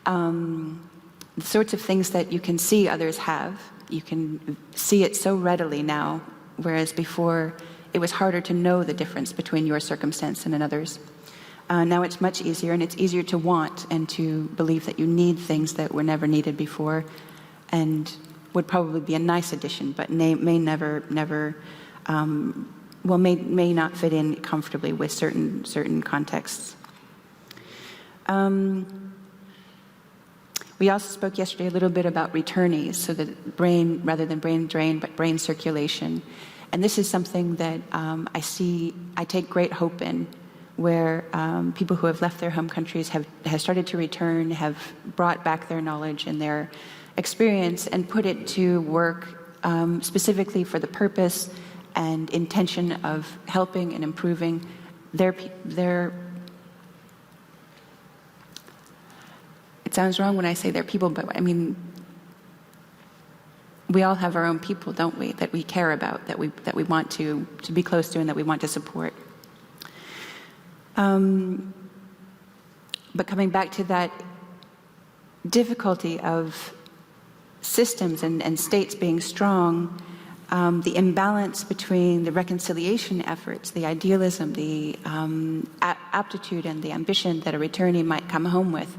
Speaker 6: The sorts of things that you can see others have, you can see it so readily now, whereas before it was harder to know the difference between your circumstance and another's. Now it's much easier, and it's easier to want and to believe that you need things that were never needed before, and would probably be a nice addition, but may not fit in comfortably with certain contexts. We also spoke yesterday a little bit about returnees, so that brain, rather than brain drain, but brain circulation. And this is something that I take great hope in, where people who have left their home countries have started to return, have brought back their knowledge and their experience and put it to work specifically for the purpose and intention of helping and improving their it sounds wrong when I say their people, but I mean, we all have our own people, don't we, that we care about, that we want to be close to and that we want to support. But coming back to that difficulty of systems and states being strong, the imbalance between the reconciliation efforts, the idealism, the aptitude and the ambition that a returnee might come home with.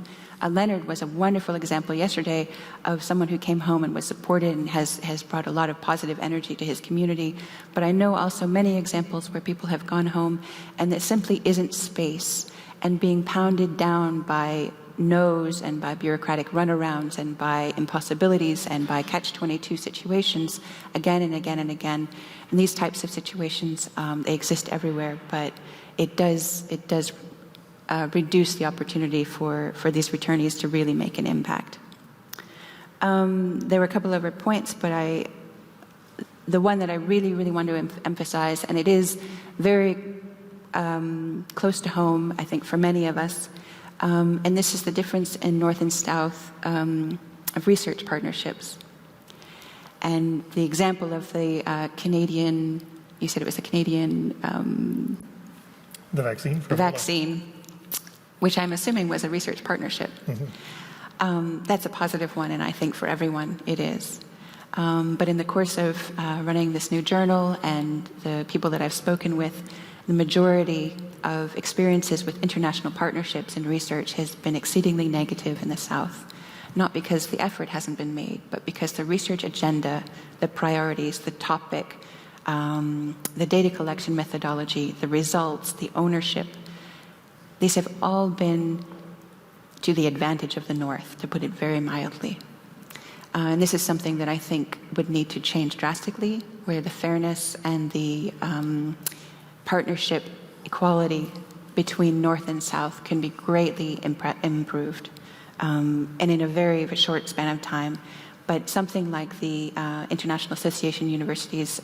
Speaker 6: Leonard was a wonderful example yesterday of someone who came home and was supported and has brought a lot of positive energy to his community. But I know also many examples where people have gone home and there simply isn't space, and being pounded down by no's and by bureaucratic runarounds and by impossibilities and by catch-22 situations again and again and again. And these types of situations, they exist everywhere, but it does reduce the opportunity for these returnees to really make an impact. There were a couple other points, but the one that I really, really want to emphasize, and it is very close to home, I think, for many of us, and this is the difference in North and South of research partnerships. And the example of the Canadian, you said it was the Canadian...
Speaker 5: the vaccine?
Speaker 6: The vaccine, which I'm assuming was a research partnership. Mm-hmm. That's a positive one, and I think for everyone it is. But in the course of running this new journal and the people that I've spoken with, the majority of experiences with international partnerships in research has been exceedingly negative in the South. Not because the effort hasn't been made, but because the research agenda, the priorities, the topic, the data collection methodology, the results, the ownership, these have all been to the advantage of the North, to put it very mildly. And this is something that I think would need to change drastically, where the fairness and the partnership equality between North and South can be greatly improved, and in a very short span of time. But something like the International Association of Universities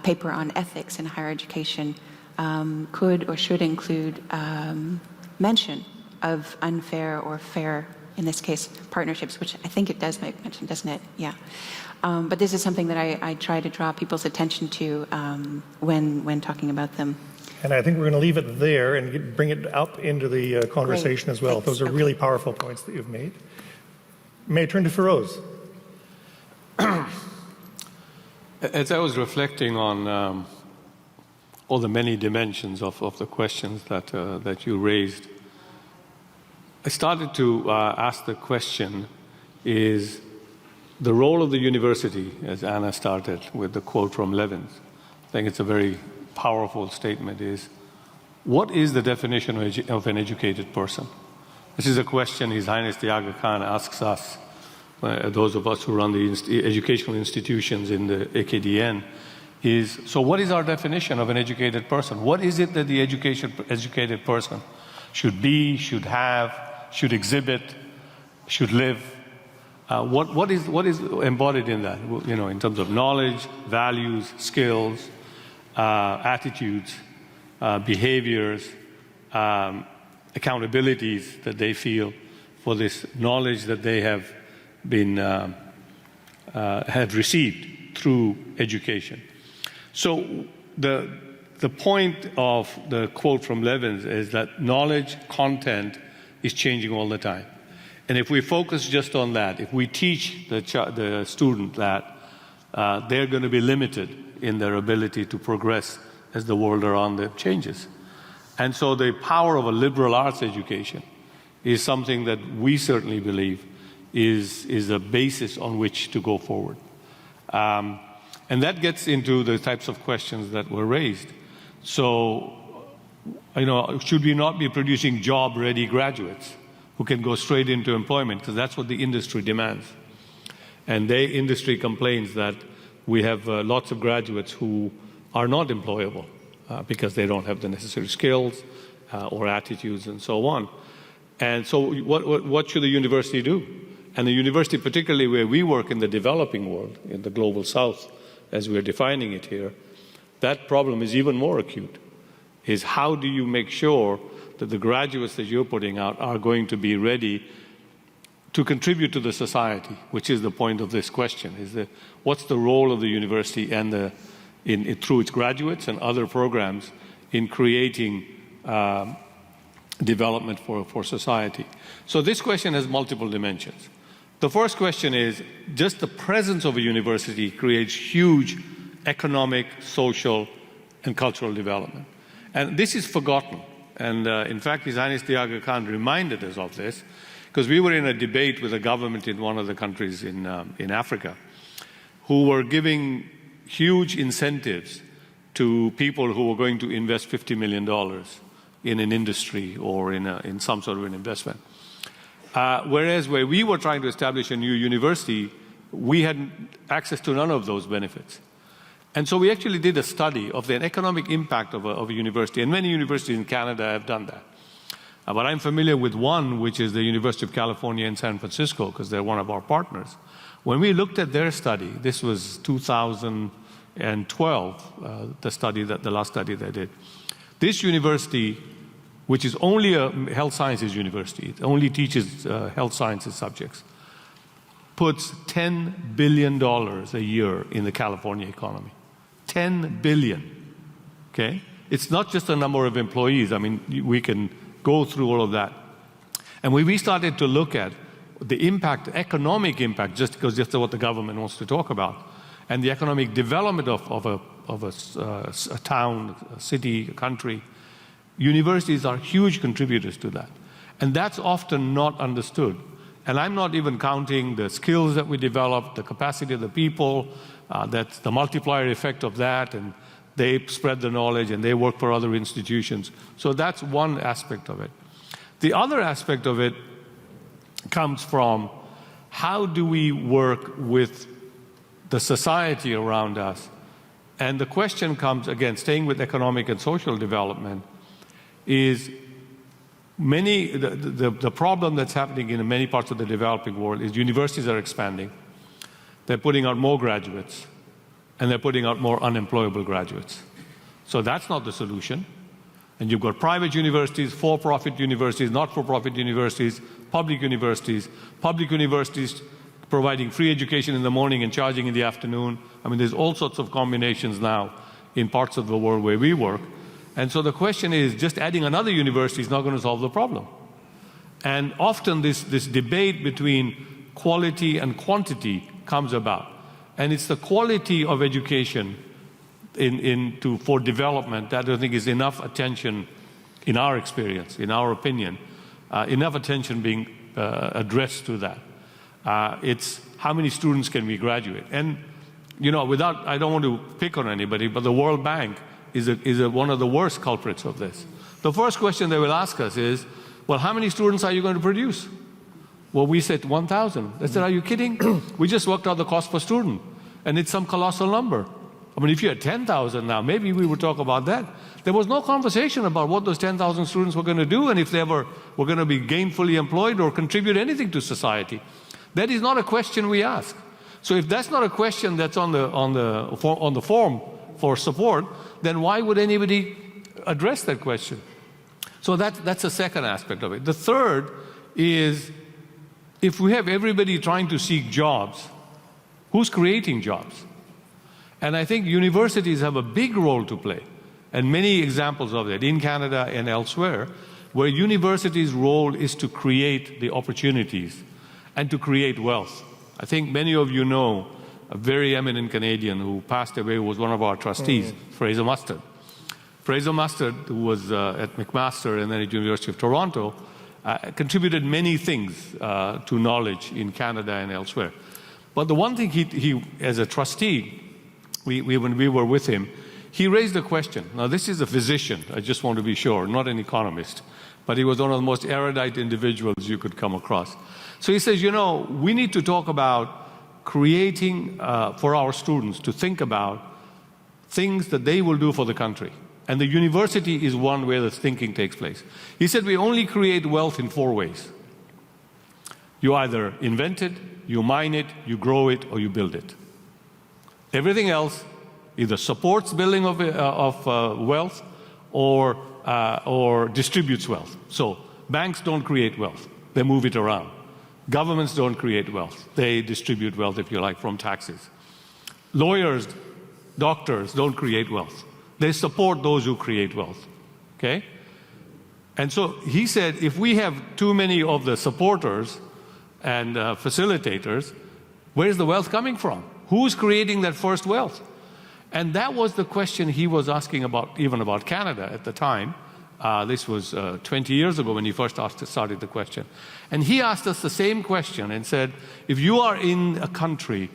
Speaker 6: paper on ethics in higher education could or should include mention of unfair or fair, in this case, partnerships, which I think it does make mention, doesn't it? Yeah. But this is something that I try to draw people's attention to when talking about them.
Speaker 5: And I think we're going to leave it there and bring it up into the conversation
Speaker 6: Great.
Speaker 5: as well.
Speaker 6: Thanks.
Speaker 5: Those are really powerful points that you've made. May I turn to Firoz?
Speaker 3: As I was reflecting on all the many dimensions of the questions that you raised, I started to ask the question, is the role of the university, as Anna started with the quote from Levins, I think it's a very powerful statement, is what is the definition of an educated person? This is a question His Highness the Aga Khan asks us, those of us who run the educational institutions in the AKDN, is, so what is our definition of an educated person? What is it that the educated person should be, should have, should exhibit, should live? What is embodied in that? You know, in terms of knowledge, values, skills, attitudes, behaviors, accountabilities that they feel for this knowledge that they have been have received through education. So the point of the quote from Levins is that knowledge content is changing all the time. And if we focus just on that, if we teach the student that, they're going to be limited in their ability to progress as the world around them changes. And so the power of a liberal arts education is something that we certainly believe is a basis on which to go forward. And that gets into the types of questions that were raised. So, you know, should we not be producing job-ready graduates who can go straight into employment? Because that's what the industry demands. And the industry complains that we have lots of graduates who are not employable because they don't have the necessary skills or attitudes and so on. And so what should the university do? And the university, particularly where we work in the developing world, in the global south, as we're defining it here, that problem is even more acute, is how do you make sure that the graduates that you're putting out are going to be ready to contribute to the society, which is the point of this question, is what's the role of the university and through its graduates and other programs in creating development for society. So this question has multiple dimensions. The first question is, just the presence of a university creates huge economic, social, and cultural development. And this is forgotten. And in fact, His Highness the Aga Khan reminded us of this, because we were in a debate with a government in one of the countries in Africa, who were giving huge incentives to people who were going to invest $50 million in an industry or in some sort of an investment. Whereas where we were trying to establish a new university, we had access to none of those benefits. And so we actually did a study of the economic impact of a university, and many universities in Canada have done that. But I'm familiar with one, which is the University of California in San Francisco, because they're one of our partners. When we looked at their study, this was 2012, the last study they did. This university, which is only a health sciences university, it only teaches health sciences subjects, puts $10 billion a year in the California economy. 10 billion, okay? It's not just a number of employees. I mean, we can go through all of that. And when we started to look at the impact, economic impact, just because that's what the government wants to talk about, and the economic development of a town, a city, a country, universities are huge contributors to that. And that's often not understood. And I'm not even counting the skills that we develop, the capacity of the people, that's the multiplier effect of that, and they spread the knowledge and they work for other institutions. So that's one aspect of it. The other aspect of it comes from how do we work with the society around us. And the question comes, again, staying with economic and social development, is the problem that's happening in many parts of the developing world is universities are expanding. They're putting out more graduates, and they're putting out more unemployable graduates. So that's not the solution. And you've got private universities, for-profit universities, not-for-profit universities, public universities providing free education in the morning and charging in the afternoon. I mean, there's all sorts of combinations now in parts of the world where we work. And so the question is, just adding another university is not going to solve the problem. And often this debate between quality and quantity comes about. And it's the quality of education for development that I don't think is enough attention, in our experience, in our opinion, enough attention being addressed to that. It's how many students can we graduate? And, you know, I don't want to pick on anybody, but the World Bank is one of the worst culprits of this. The first question they will ask us is, well, how many students are you going to produce? Well, we said 1,000. They said, are you kidding? We just worked out the cost per student, and it's some colossal number. I mean, if you had 10,000 now, maybe we would talk about that. There was no conversation about what those 10,000 students were going to do and if they were going to be gainfully employed or contribute anything to society. That is not a question we ask. So if that's not a question that's on the form for support, then why would anybody address that question? So that's the second aspect of it. The third is, if we have everybody trying to seek jobs, who's creating jobs? And I think universities have a big role to play, and many examples of that in Canada and elsewhere, where universities' role is to create the opportunities and to create wealth. I think many of you know a very eminent Canadian who passed away, who was one of our trustees, Fraser Mustard. Fraser Mustard, who was at McMaster and then at University of Toronto, contributed many things to knowledge in Canada and elsewhere. But the one thing he as a trustee, when we were with him, he raised a question. Now, this is a physician, I just want to be sure, not an economist, but he was one of the most erudite individuals you could come across. So he says, you know, we need to talk about creating for our students to think about things that they will do for the country. And the university is one where the thinking takes place. He said, we only create wealth in 4 ways. You either invent it, you mine it, you grow it, or you build it. Everything else either supports building of wealth or distributes wealth. So banks don't create wealth, they move it around. Governments don't create wealth, they distribute wealth, if you like, from taxes. Lawyers, doctors don't create wealth, they support those who create wealth. Okay? And so he said, if we have too many of the supporters and facilitators, where's the wealth coming from? Who's creating that first wealth? And that was the question he was asking about, even about Canada at the time. This was 20 years ago when he first started the question. And he asked us the same question and said, if you are in a country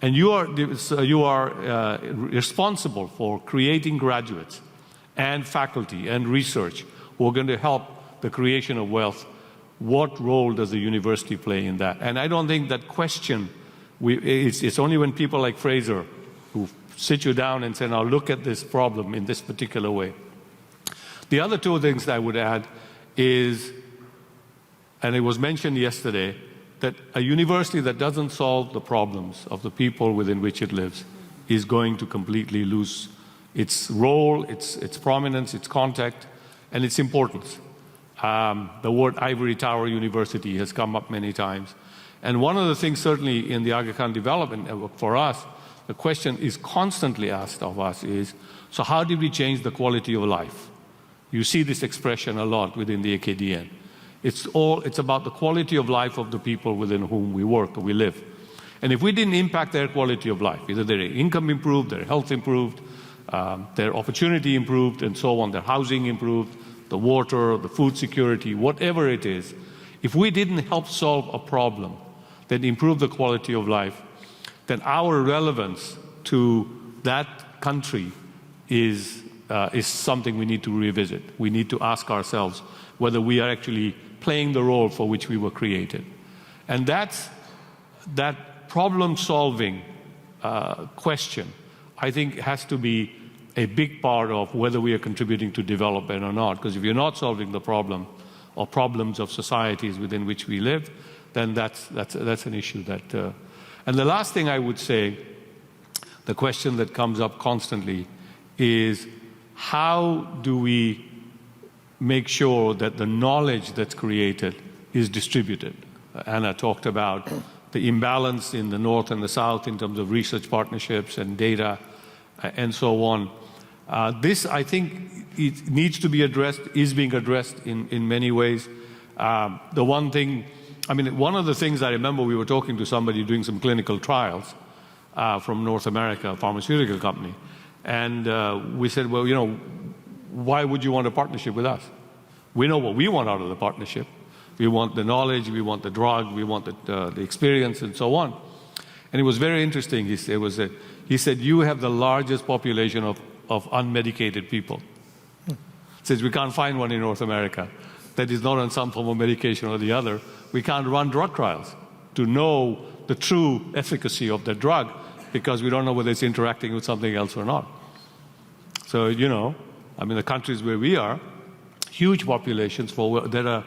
Speaker 3: and you are responsible for creating graduates and faculty and research who are going to help the creation of wealth, what role does the university play in that? And I don't think that question, it's only when people like Fraser who sit you down and say, now look at this problem in this particular way. The other two things that I would add is, and it was mentioned yesterday, that a university that doesn't solve the problems of the people within which it lives is going to completely lose its role, its prominence, its contact, and its importance. The word ivory tower university has come up many times. And one of the things certainly in the Aga Khan development for us, the question is constantly asked of us is, so how did we change the quality of life? You see this expression a lot within the AKDN. It's about the quality of life of the people within whom we work or we live. And if we didn't impact their quality of life, either their income improved, their health improved, their opportunity improved, and so on, their housing improved, the water, the food security, whatever it is, if we didn't help solve a problem that improved the quality of life, then our relevance to that country is something we need to revisit. We need to ask ourselves whether we are actually playing the role for which we were created. And that problem-solving question, I think, has to be a big part of whether we are contributing to development or not. Because if you're not solving the problem or problems of societies within which we live, then that's an issue that. And the last thing I would say, the question that comes up constantly, is how do we make sure that the knowledge that's created is distributed? Anna talked about the imbalance in the North and the South in terms of research partnerships and data and so on. This, I think, it needs to be addressed, is being addressed in many ways. The one thing, I mean, one of the things I remember, we were talking to somebody doing some clinical trials from North America, a pharmaceutical company, and we said, well, you know, why would you want a partnership with us? We know what we want out of the partnership. We want the knowledge, we want the drug, we want the experience, and so on. And it was very interesting. He said, you have the largest population of unmedicated people. He says, we can't find one in North America that is not on some form of medication or the other. We can't run drug trials to know the true efficacy of the drug because we don't know whether it's interacting with something else or not. So, you know, I mean, the countries where we are, huge populations that are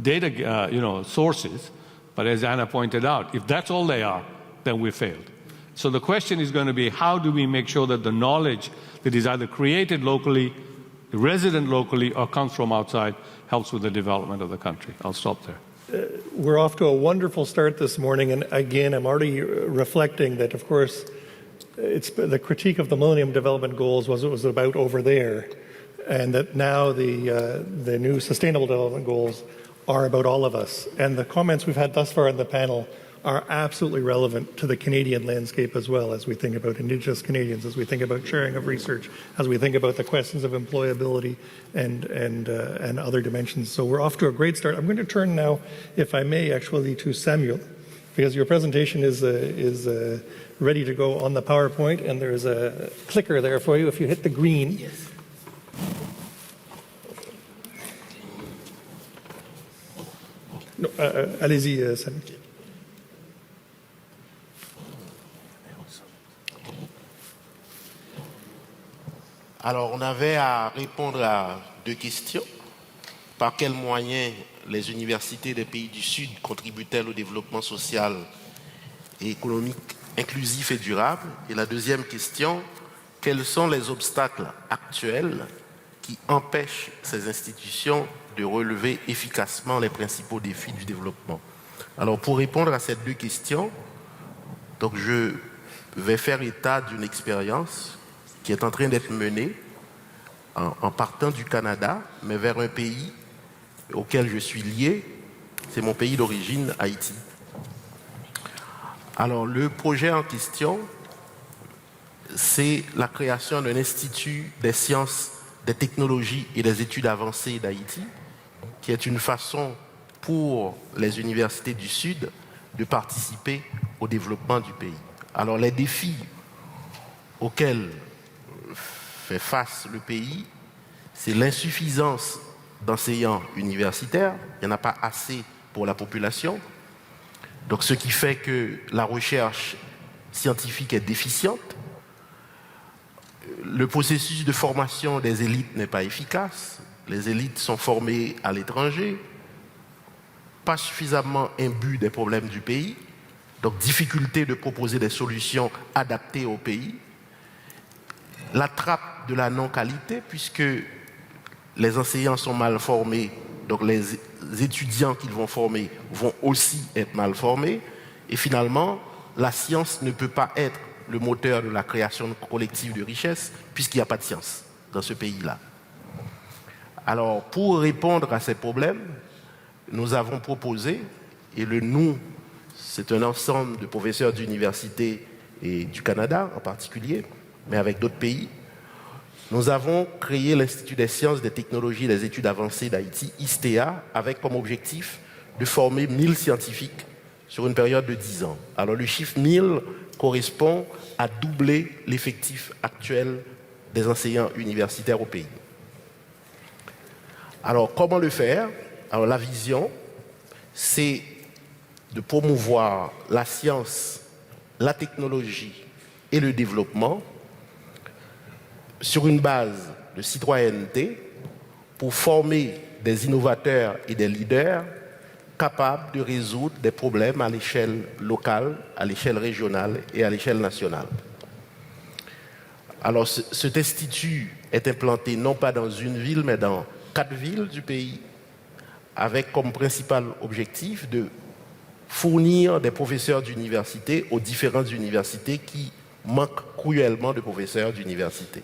Speaker 3: data, sources. But as Anna pointed out, if that's all they are, then we failed. So the question is going to be, how do we make sure that the knowledge that is either created locally, resident locally, or comes from outside helps with the development of the country? I'll stop there.
Speaker 5: We're off to a wonderful start this morning, and again, I'm already reflecting that, of course, it's the critique of the Millennium Development Goals was about over there, and that now the new Sustainable Development Goals are about all of us. And the comments we've had thus far in the panel are absolutely relevant to the Canadian landscape as well, as we think about Indigenous Canadians, as we think about sharing of research, as we think about the questions of employability and other dimensions. So we're off to a great start. I'm going to turn now, if I may, actually to Samuel, because your presentation is ready to go on the PowerPoint, and there's a clicker there for you if you hit the green. Yes. No, allez-y, Samuel.
Speaker 7: Alors, on avait à répondre à deux questions. Par quels moyens les universités des pays du Sud contribuent-elles au développement social et économique inclusif et durable? Et la deuxième question, quels sont les obstacles actuels qui empêchent ces institutions de relever efficacement les principaux défis du développement? Alors, pour répondre à ces deux questions, donc je vais faire état d'une expérience qui est en train d'être menée en partant du Canada, mais vers un pays auquel je suis lié, c'est mon pays d'origine, Haïti. Alors, le projet en question, c'est la création d'un institut des sciences, des technologies et des études avancées d'Haïti, qui est une façon pour les universités du Sud de participer au développement du pays. Alors, les défis auxquels fait face le pays, c'est l'insuffisance d'enseignants universitaires, il n'y en a pas assez pour la population. Donc ce qui fait que la recherche scientifique est déficiente. Le processus de formation des élites n'est pas efficace. Les élites sont formées à l'étranger, pas suffisamment imbus des problèmes du pays, donc difficulté de proposer des solutions adaptées au pays. La trappe de la non-qualité, puisque les enseignants sont mal formés, donc les étudiants qu'ils vont former vont aussi être mal formés. Et finalement, la science ne peut pas être le moteur de la création collective de richesse, puisqu'il n'y a pas de science dans ce pays-là. Alors, pour répondre à ces problèmes, nous avons proposé, et le nous, c'est un ensemble de professeurs d'université et du Canada en particulier, mais avec d'autres pays, nous avons créé l'Institut des sciences, des technologies et des études avancées d'Haïti, ISTEA, avec comme objectif de former 1000 scientifiques sur une période de 10 ans. Alors le chiffre 1000 correspond à doubler l'effectif actuel des enseignants universitaires au pays. Alors comment le faire? Alors la vision, c'est de promouvoir la science, la technologie et le développement sur une base de citoyenneté pour former des innovateurs et des leaders capables de résoudre des problèmes à l'échelle locale, à l'échelle régionale et à l'échelle nationale. Alors cet institut est implanté non pas dans une ville, mais dans 4 villes du pays, avec comme principal objectif de fournir des professeurs d'université aux différentes universités qui manquent cruellement de professeurs d'université.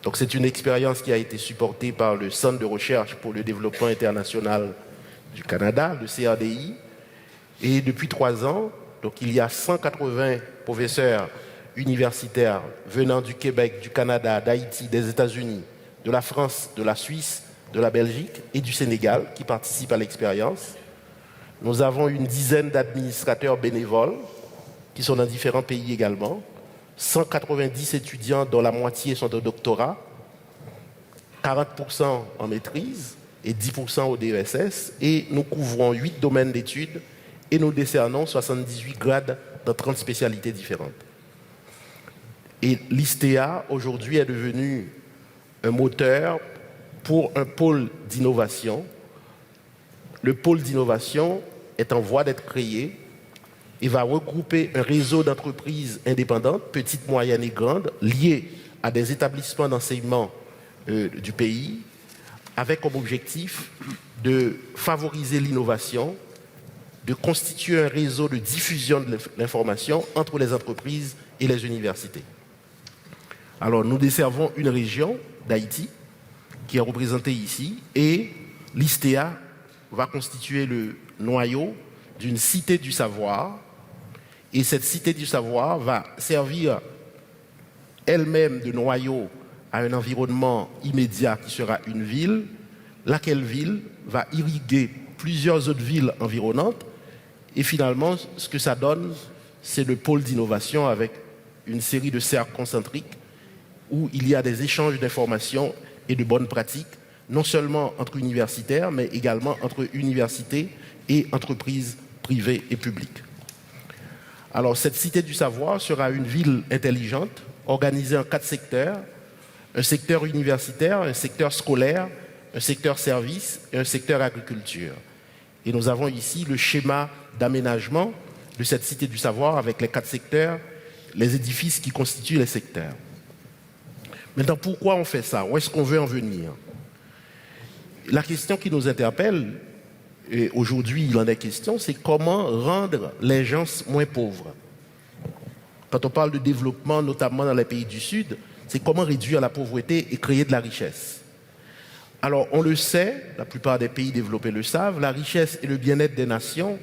Speaker 7: Donc c'est une expérience qui a été supportée par le Centre de recherche pour le développement international du Canada, le CRDI, et depuis 3 ans, donc il y a 180 professeurs universitaires venant du Québec, du Canada, d'Haïti, des États-Unis, de la France, de la Suisse, de la Belgique et du Sénégal qui participent à l'expérience. Nous avons une dizaine d'administrateurs bénévoles qui sont dans différents pays également, 190 étudiants dont la moitié sont au doctorat, 40% en maîtrise et 10% au DESS, et nous couvrons 8 domaines d'études et nous décernons 78 grades dans 30 spécialités différentes. Et l'ISTEA aujourd'hui est devenu un moteur pour un pôle d'innovation. Le pôle d'innovation est en voie d'être créé et va regrouper un réseau d'entreprises indépendantes, petites, moyennes et grandes, liées à des établissements d'enseignement du pays, avec comme objectif de favoriser l'innovation, de constituer un réseau de diffusion de l'information entre les entreprises et les universités. Alors, nous desservons une région d'Haïti qui est représentée ici, et l'ISTEA va constituer le noyau d'une cité du savoir, et cette cité du savoir va servir elle-même de noyau à un environnement immédiat qui sera une ville, laquelle ville va irriguer plusieurs autres villes environnantes, et finalement, ce que ça donne, c'est le pôle d'innovation avec une série de cercles concentriques où il y a des échanges d'informations et de bonnes pratiques, non seulement entre universitaires, mais également entre universités et entreprises privées et publiques. Alors, cette cité du savoir sera une ville intelligente, organisée en 4 secteurs: un secteur universitaire, un secteur scolaire, un secteur service et un secteur agriculture. Et nous avons ici le schéma d'aménagement de cette cité du savoir avec les 4 secteurs, les édifices qui constituent les secteurs. Maintenant, pourquoi on fait ça? Où est-ce qu'on veut en venir? La question qui nous interpelle, et aujourd'hui il en est question, c'est comment rendre les gens moins pauvres. Quand on parle de développement, notamment dans les pays du Sud, c'est comment réduire la pauvreté et créer de la richesse. Alors, on le sait, la plupart des pays développés le savent, la richesse et le bien-être des nations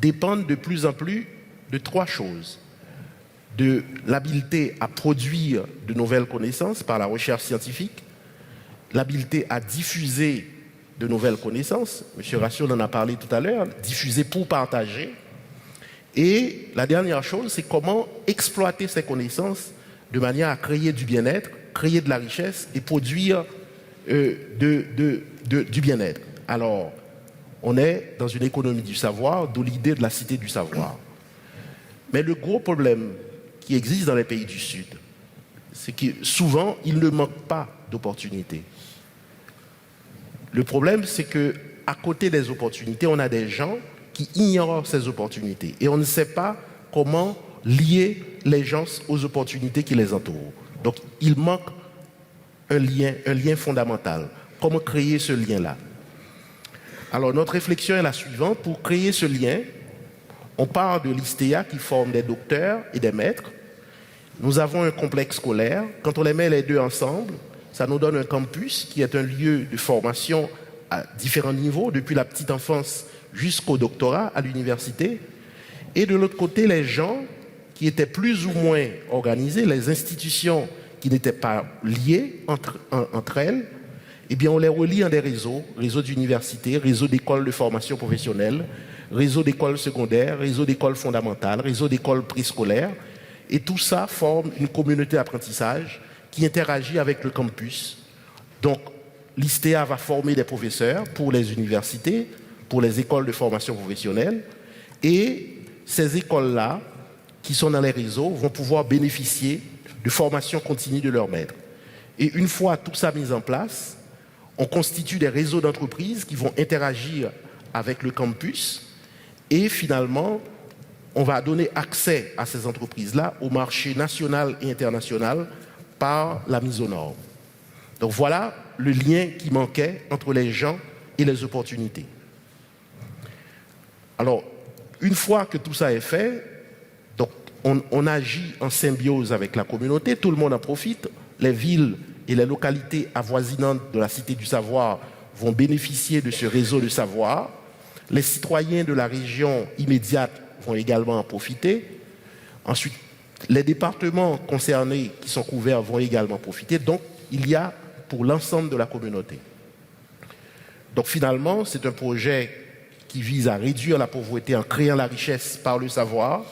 Speaker 7: dépendent de plus en plus de 3 choses. De l'habileté à produire de nouvelles connaissances par la recherche scientifique, l'habileté à diffuser de nouvelles connaissances, M. Rasul en a parlé tout à l'heure, diffuser pour partager, et la dernière chose, c'est comment exploiter ces connaissances de manière à créer du bien-être, créer de la richesse et produire du bien-être. Alors, on est dans une économie du savoir, d'où l'idée de la cité du savoir. Mais le gros problème qui existe dans les pays du Sud, c'est que souvent, il ne manque pas d'opportunités. Le problème, c'est qu'à côté des opportunités, on a des gens qui ignorent ces opportunités. Et on ne sait pas comment lier les gens aux opportunités qui les entourent. Donc, il manque un lien fondamental. Comment créer ce lien-là? Alors, notre réflexion est la suivante. Pour créer ce lien, on part de l'ISTEA qui forme des docteurs et des maîtres. Nous avons un complexe scolaire. Quand on les met les deux ensemble, ça nous donne un campus qui est un lieu de formation à différents niveaux, depuis la petite enfance jusqu'au doctorat à l'université. Et de l'autre côté, les gens qui étaient plus ou moins organisés, les institutions qui n'étaient pas liées entre elles, eh bien, on les relie en des réseaux d'universités, réseaux d'écoles de formation professionnelle, réseaux d'écoles secondaires, réseaux d'écoles fondamentales, réseaux d'écoles préscolaires. Et tout ça forme une communauté d'apprentissage qui interagit avec le campus. Donc, l'ISTEA va former des professeurs pour les universités, pour les écoles de formation professionnelle. Et ces écoles-là, qui sont dans les réseaux, vont pouvoir bénéficier de formation continue de leurs maîtres. Et une fois tout ça mis en place, on constitue des réseaux d'entreprises qui vont interagir avec le campus et finalement, on va donner accès à ces entreprises-là au marché national et international par la mise aux normes. Donc voilà le lien qui manquait entre les gens et les opportunités. Alors, une fois que tout ça est fait, donc on agit en symbiose avec la communauté, tout le monde en profite, les villes et les localités avoisinantes de la Cité du Savoir vont bénéficier de ce réseau de savoir. Les citoyens de la région immédiate vont également en profiter. Ensuite, les départements concernés qui sont couverts vont également profiter. Donc, il y a pour l'ensemble de la communauté. Donc, finalement, c'est un projet qui vise à réduire la pauvreté en créant la richesse par le savoir.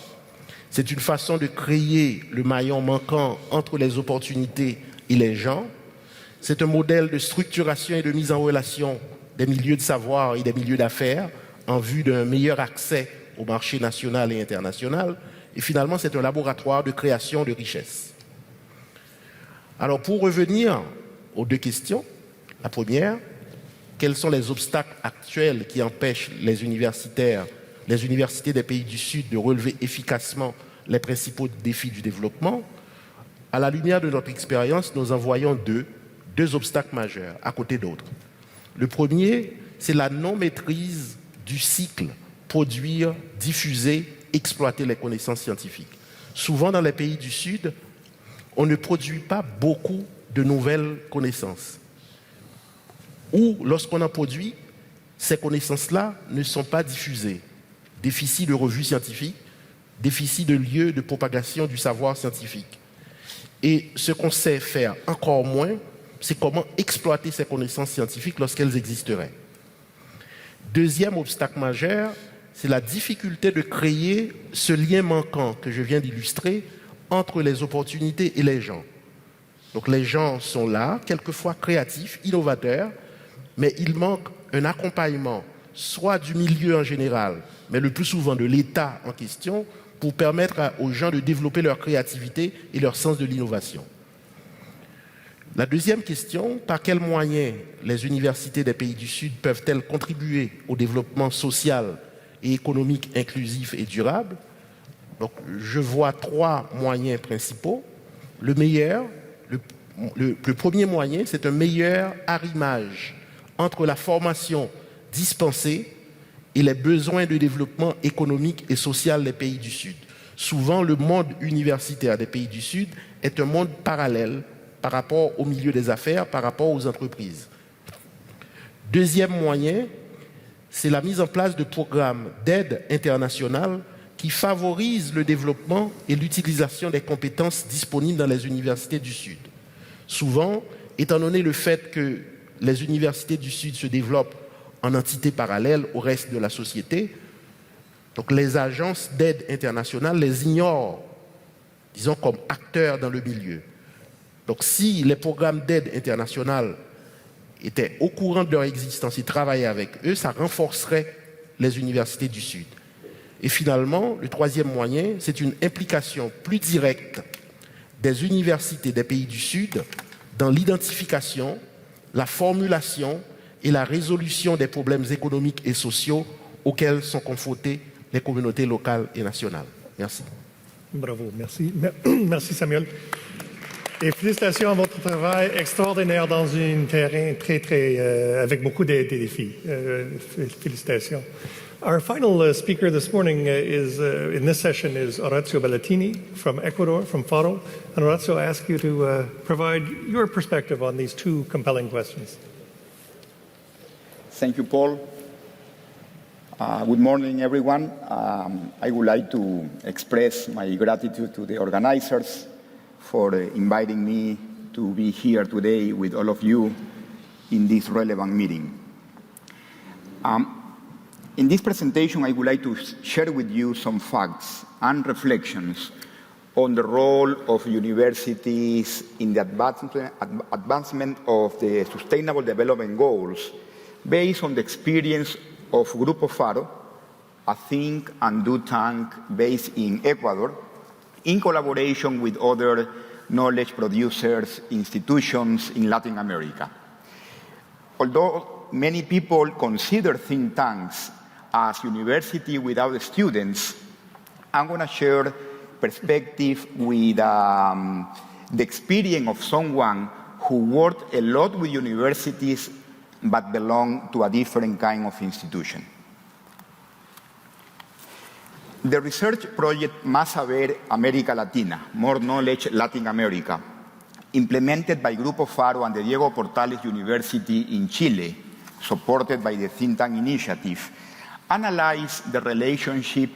Speaker 7: C'est une façon de créer le maillon manquant entre les opportunités et les gens. C'est un modèle de structuration et de mise en relation des milieux de savoir et des milieux d'affaires en vue d'un meilleur accès au marché national et international. Et finalement, c'est un laboratoire de création de richesses. Alors, pour revenir aux deux questions, la première, quels sont les obstacles actuels qui empêchent les universités des pays du Sud de relever efficacement les principaux défis du développement? À la lumière de notre expérience, nous en voyons deux obstacles majeurs, à côté d'autres. Le premier, c'est la non-maîtrise du cycle produire, diffuser, exploiter les connaissances scientifiques. Souvent, dans les pays du Sud, on ne produit pas beaucoup de nouvelles connaissances. Ou, lorsqu'on en produit, ces connaissances-là ne sont pas diffusées. Déficit de revues scientifiques, déficit de lieux de propagation du savoir scientifique. Et ce qu'on sait faire encore moins, c'est comment exploiter ces connaissances scientifiques lorsqu'elles existeraient. Deuxième obstacle majeur, c'est la difficulté de créer ce lien manquant que je viens d'illustrer entre les opportunités et les gens. Donc les gens sont là, quelquefois créatifs, innovateurs, mais il manque un accompagnement, soit du milieu en général, mais le plus souvent de l'État en question, pour permettre aux gens de développer leur créativité et leur sens de l'innovation. La deuxième question, par quels moyens les universités des pays du Sud peuvent-elles contribuer au développement social et économique inclusif et durable? Donc, je vois trois moyens principaux. Le premier moyen, c'est un meilleur arrimage entre la formation dispensée et les besoins de développement économique et social des pays du Sud. Souvent, le monde universitaire des pays du Sud est un monde parallèle par rapport au milieu des affaires, par rapport aux entreprises. Deuxième moyen, c'est la mise en place de programmes d'aide internationale qui favorisent le développement et l'utilisation des compétences disponibles dans les universités du Sud. Souvent, étant donné le fait que les universités du Sud se développent en entités parallèles au reste de la société, donc les agences d'aide internationale les ignorent, disons, comme acteurs dans le milieu. Donc si les programmes d'aide internationale étaient au courant de leur existence et travaillaient avec eux, ça renforcerait les universités du Sud. Et finalement, le troisième moyen, c'est une implication plus directe des universités des pays du Sud dans l'identification, la formulation et la résolution des problèmes économiques et sociaux auxquels sont confrontées les communautés locales et nationales. Merci.
Speaker 5: Bravo, merci. Merci Samuel. Et félicitations à votre travail extraordinaire dans un terrain avec beaucoup de défis. Félicitations. Our final speaker this morning in this session is Orazio Bellatini from Ecuador, from Faro. And Orazio, I ask you to provide your perspective on these two compelling questions.
Speaker 8: Thank you, Paul. Good morning, everyone. I would like to express my gratitude to the organizers for inviting me to be here today with all of you in this relevant meeting. In this presentation, I would like to share with you some facts and reflections on the role of universities in the advancement of the Sustainable Development Goals based on the experience of Grupo Faro, a think and do tank based in Ecuador, in collaboration with other knowledge producers, institutions in Latin America. Although many people consider think tanks as university without students, I'm going to share perspective with the experience of someone who worked a lot with universities but belong to a different kind of institution. The research project Más Saber América Latina, More Knowledge Latin America, implemented by Grupo Faro and the Diego Portales University in Chile, supported by the Think Tank Initiative, analyzed the relationship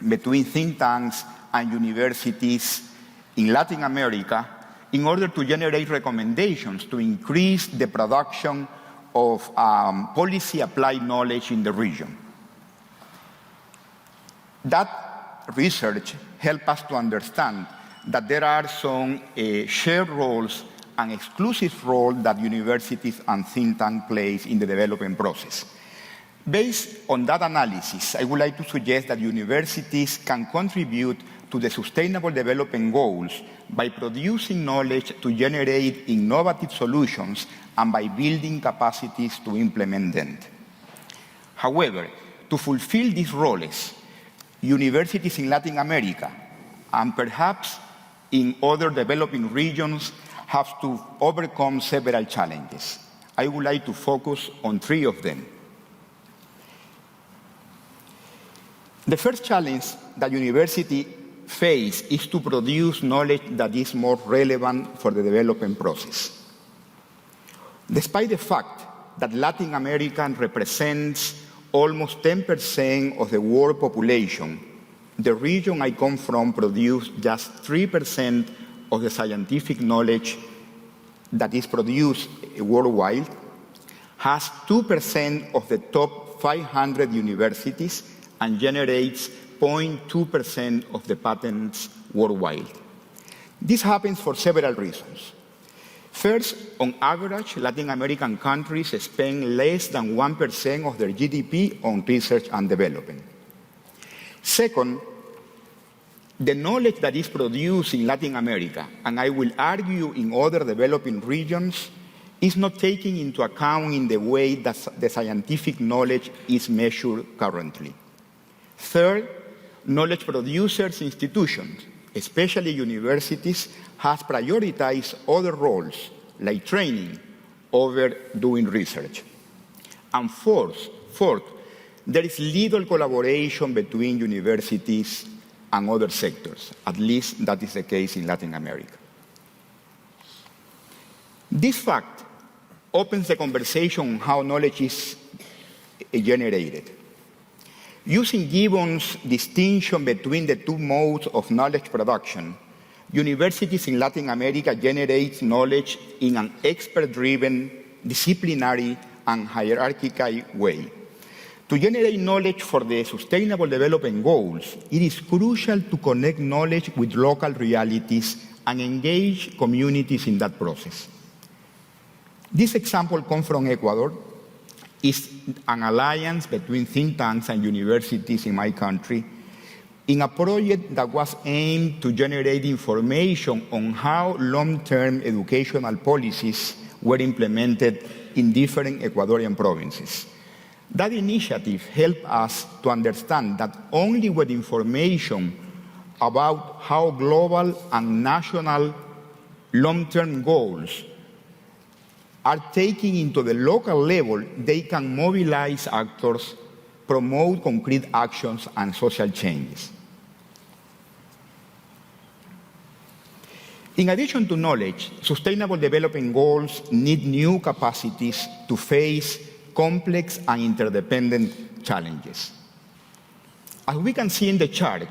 Speaker 8: between think tanks and universities in Latin America in order to generate recommendations to increase the production of policy-applied knowledge in the region. That research helped us to understand that there are some shared roles and exclusive roles that universities and think tanks play in the development process. Based on that analysis, I would like to suggest that universities can contribute to the Sustainable Development Goals by producing knowledge to generate innovative solutions and by building capacities to implement them. However, to fulfill these roles, universities in Latin America and perhaps in other developing regions have to overcome several challenges. I would like to focus on three of them. The first challenge that universities face is to produce knowledge that is more relevant for the development process. Despite the fact that Latin America represents almost 10% of the world population, the region I come from produces just 3% of the scientific knowledge that is produced worldwide, has 2% of the top 500 universities, and generates 0.2% of the patents worldwide. This happens for several reasons. First, on average, Latin American countries spend less than 1% of their GDP on research and development. Second, the knowledge that is produced in Latin America, and I will argue in other developing regions, is not taken into account in the way that the scientific knowledge is measured currently. Third, knowledge producers institutions, especially universities, have prioritized other roles, like training, over doing research. And fourth, there is little collaboration between universities and other sectors. At least that is the case in Latin America. This fact opens the conversation on how knowledge is generated. Using Gibbon's distinction between the two modes of knowledge production, universities in Latin America generate knowledge in an expert-driven, disciplinary, and hierarchical way. To generate knowledge for the Sustainable Development Goals, it is crucial to connect knowledge with local realities and engage communities in that process. This example comes from Ecuador. It's an alliance between think tanks and universities in my country in a project that was aimed to generate information on how long-term educational policies were implemented in different Ecuadorian provinces. That initiative helped us to understand that only with information about how global and national long-term goals are taken into the local level, they can mobilize actors, promote concrete actions and social changes. In addition to knowledge, Sustainable Development Goals need new capacities to face complex and interdependent challenges. As we can see in the chart,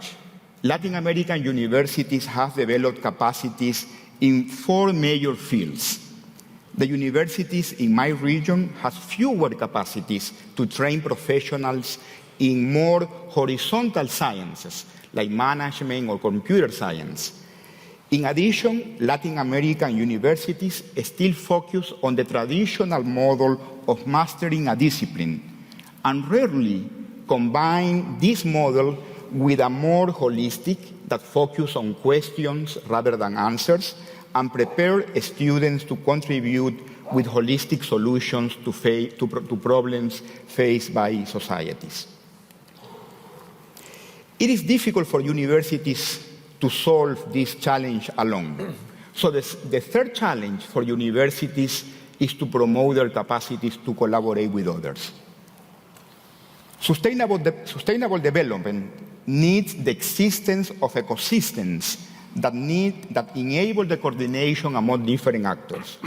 Speaker 8: Latin American universities have developed capacities in 4 major fields. The universities in my region have fewer capacities to train professionals in more horizontal sciences, like management or computer science. In addition, Latin American universities still focus on the traditional model of mastering a discipline and rarely combine this model with a more holistic that focus on questions rather than answers and prepare students to contribute with holistic solutions to problems faced by societies. It is difficult for universities to solve this challenge alone. So the third challenge for universities is to promote their capacities to collaborate with others. Sustainable development needs the existence of ecosystems that enable the coordination among different actors.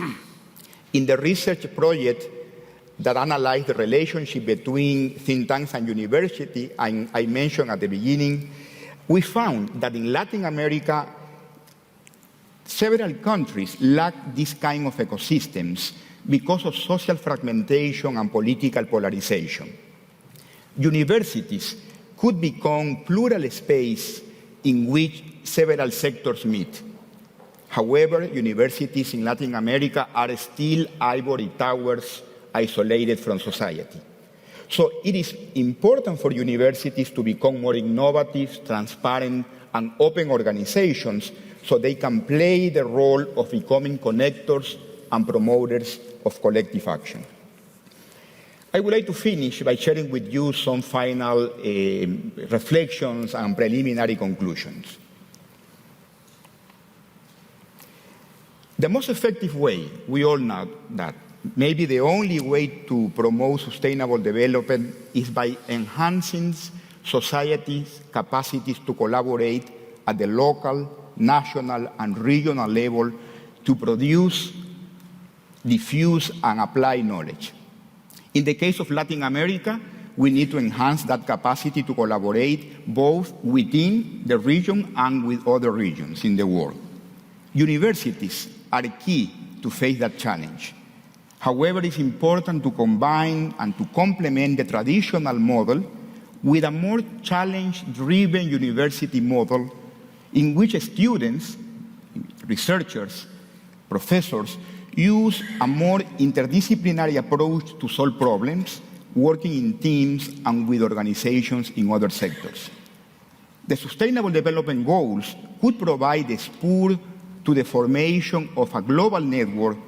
Speaker 8: In the research project that analyzed the relationship between think tanks and university, I mentioned at the beginning, we found that in Latin America, several countries lack this kind of ecosystems because of social fragmentation and political polarization. Universities could become plural space in which several sectors meet. However, universities in Latin America are still ivory towers isolated from society. So it is important for universities to become more innovative, transparent, and open organizations so they can play the role of becoming connectors and promoters of collective action. I would like to finish by sharing with you some final reflections and preliminary conclusions. The most effective way, we all know that, maybe the only way to promote sustainable development is by enhancing society's capacities to collaborate at the local, national, and regional level to produce, diffuse, and apply knowledge. In the case of Latin America, we need to enhance that capacity to collaborate both within the region and with other regions in the world. Universities are key to face that challenge. However, it's important to combine and to complement the traditional model with a more challenge-driven university model in which students, researchers, professors use a more interdisciplinary approach to solve problems, working in teams and with organizations in other sectors. The Sustainable Development Goals could provide a spur to the formation of a global network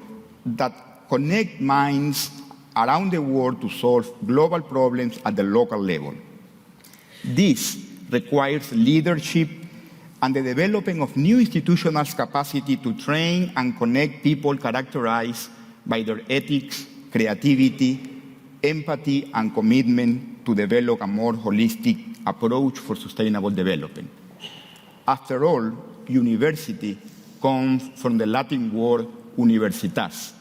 Speaker 8: that connect minds around the world to solve global problems at the local level. This requires leadership and the development of new institutional capacity to train and connect people characterized by their ethics, creativity, empathy, and commitment to develop a more holistic approach for sustainable development. After all, university comes from the Latin word universitas,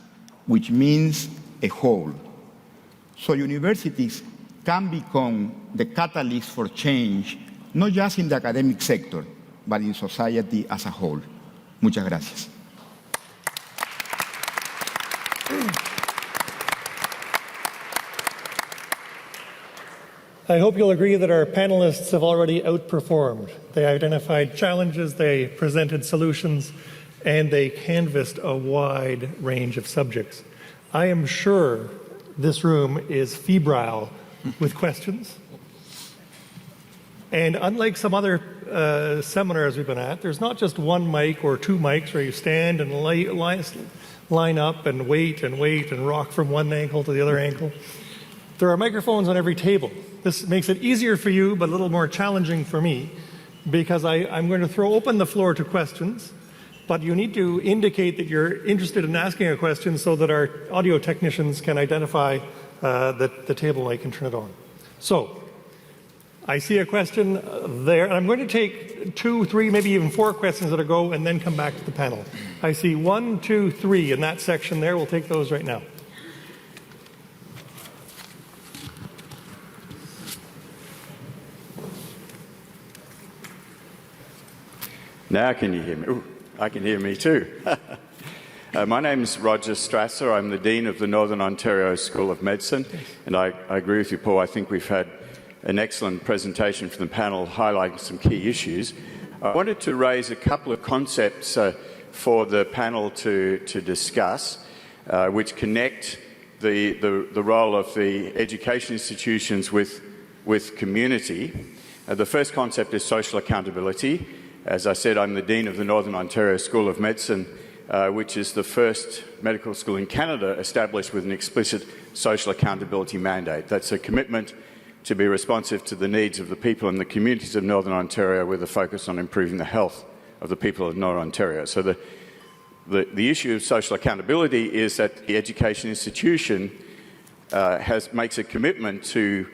Speaker 8: which means a whole. So universities can become the catalyst for change, not just in the academic sector, but in society as a whole. Muchas gracias.
Speaker 5: I hope you'll agree that our panelists have already outperformed. They identified challenges, they presented solutions, and they canvassed a wide range of subjects. I am sure this room is febrile with questions. And unlike some other seminars we've been at, there's not just one mic or two mics where you stand and line up and wait and rock from one ankle to the other ankle. There are microphones on every table. This makes it easier for you, but a little more challenging for me, because I'm going to throw open the floor to questions, but you need to indicate that you're interested in asking a question so that our audio technicians can identify the table mic and turn it on. So, I see a question there, and I'm going to take 2, 3, maybe even 4 questions that are go, and then come back to the panel. I see 1, 2, 3 in that section there. We'll take those right now.
Speaker 9: Now can you hear me? Ooh, I can hear me too. My name is Roger Strasser. I'm the Dean of the Northern Ontario School of Medicine, and I agree with you, Paul. I think we've had an excellent presentation from the panel highlighting some key issues. I wanted to raise a couple of concepts for the panel to discuss, which connect the role of the education institutions with community. The first concept is social accountability. As I said, I'm the Dean of the Northern Ontario School of Medicine, which is the first medical school in Canada established with an explicit social accountability mandate. That's a commitment to be responsive to the needs of the people in the communities of Northern Ontario with a focus on improving the health of the people of Northern Ontario. So the issue of social accountability is that the education institution makes a commitment to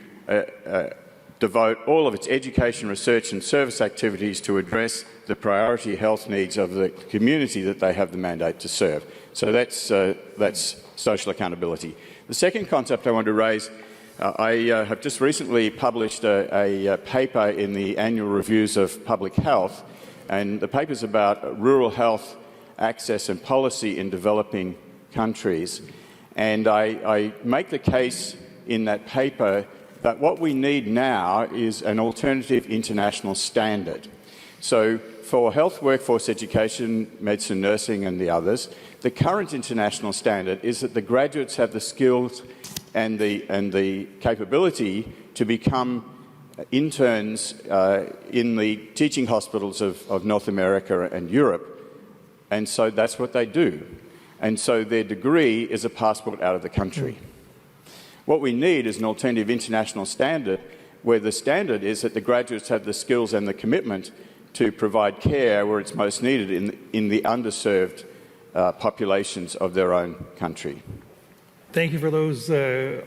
Speaker 9: devote all of its education, research and service activities to address the priority health needs of the community that they have the mandate to serve. So that's social accountability. The second concept I want to raise, I have just recently published a paper in the annual reviews of public health, and the paper is about rural health access and policy in developing countries. And I make the case in that paper that what we need now is an alternative international standard. So for health workforce education, medicine, nursing and the others, the current international standard is that the graduates have the skills and the capability to become interns in the teaching hospitals of North America and Europe. And so that's what they do. And so their degree is a passport out of the country. What we need is an alternative international standard where the standard is that the graduates have the skills and the commitment to provide care where it's most needed in the underserved populations of their own country.
Speaker 5: Thank you for those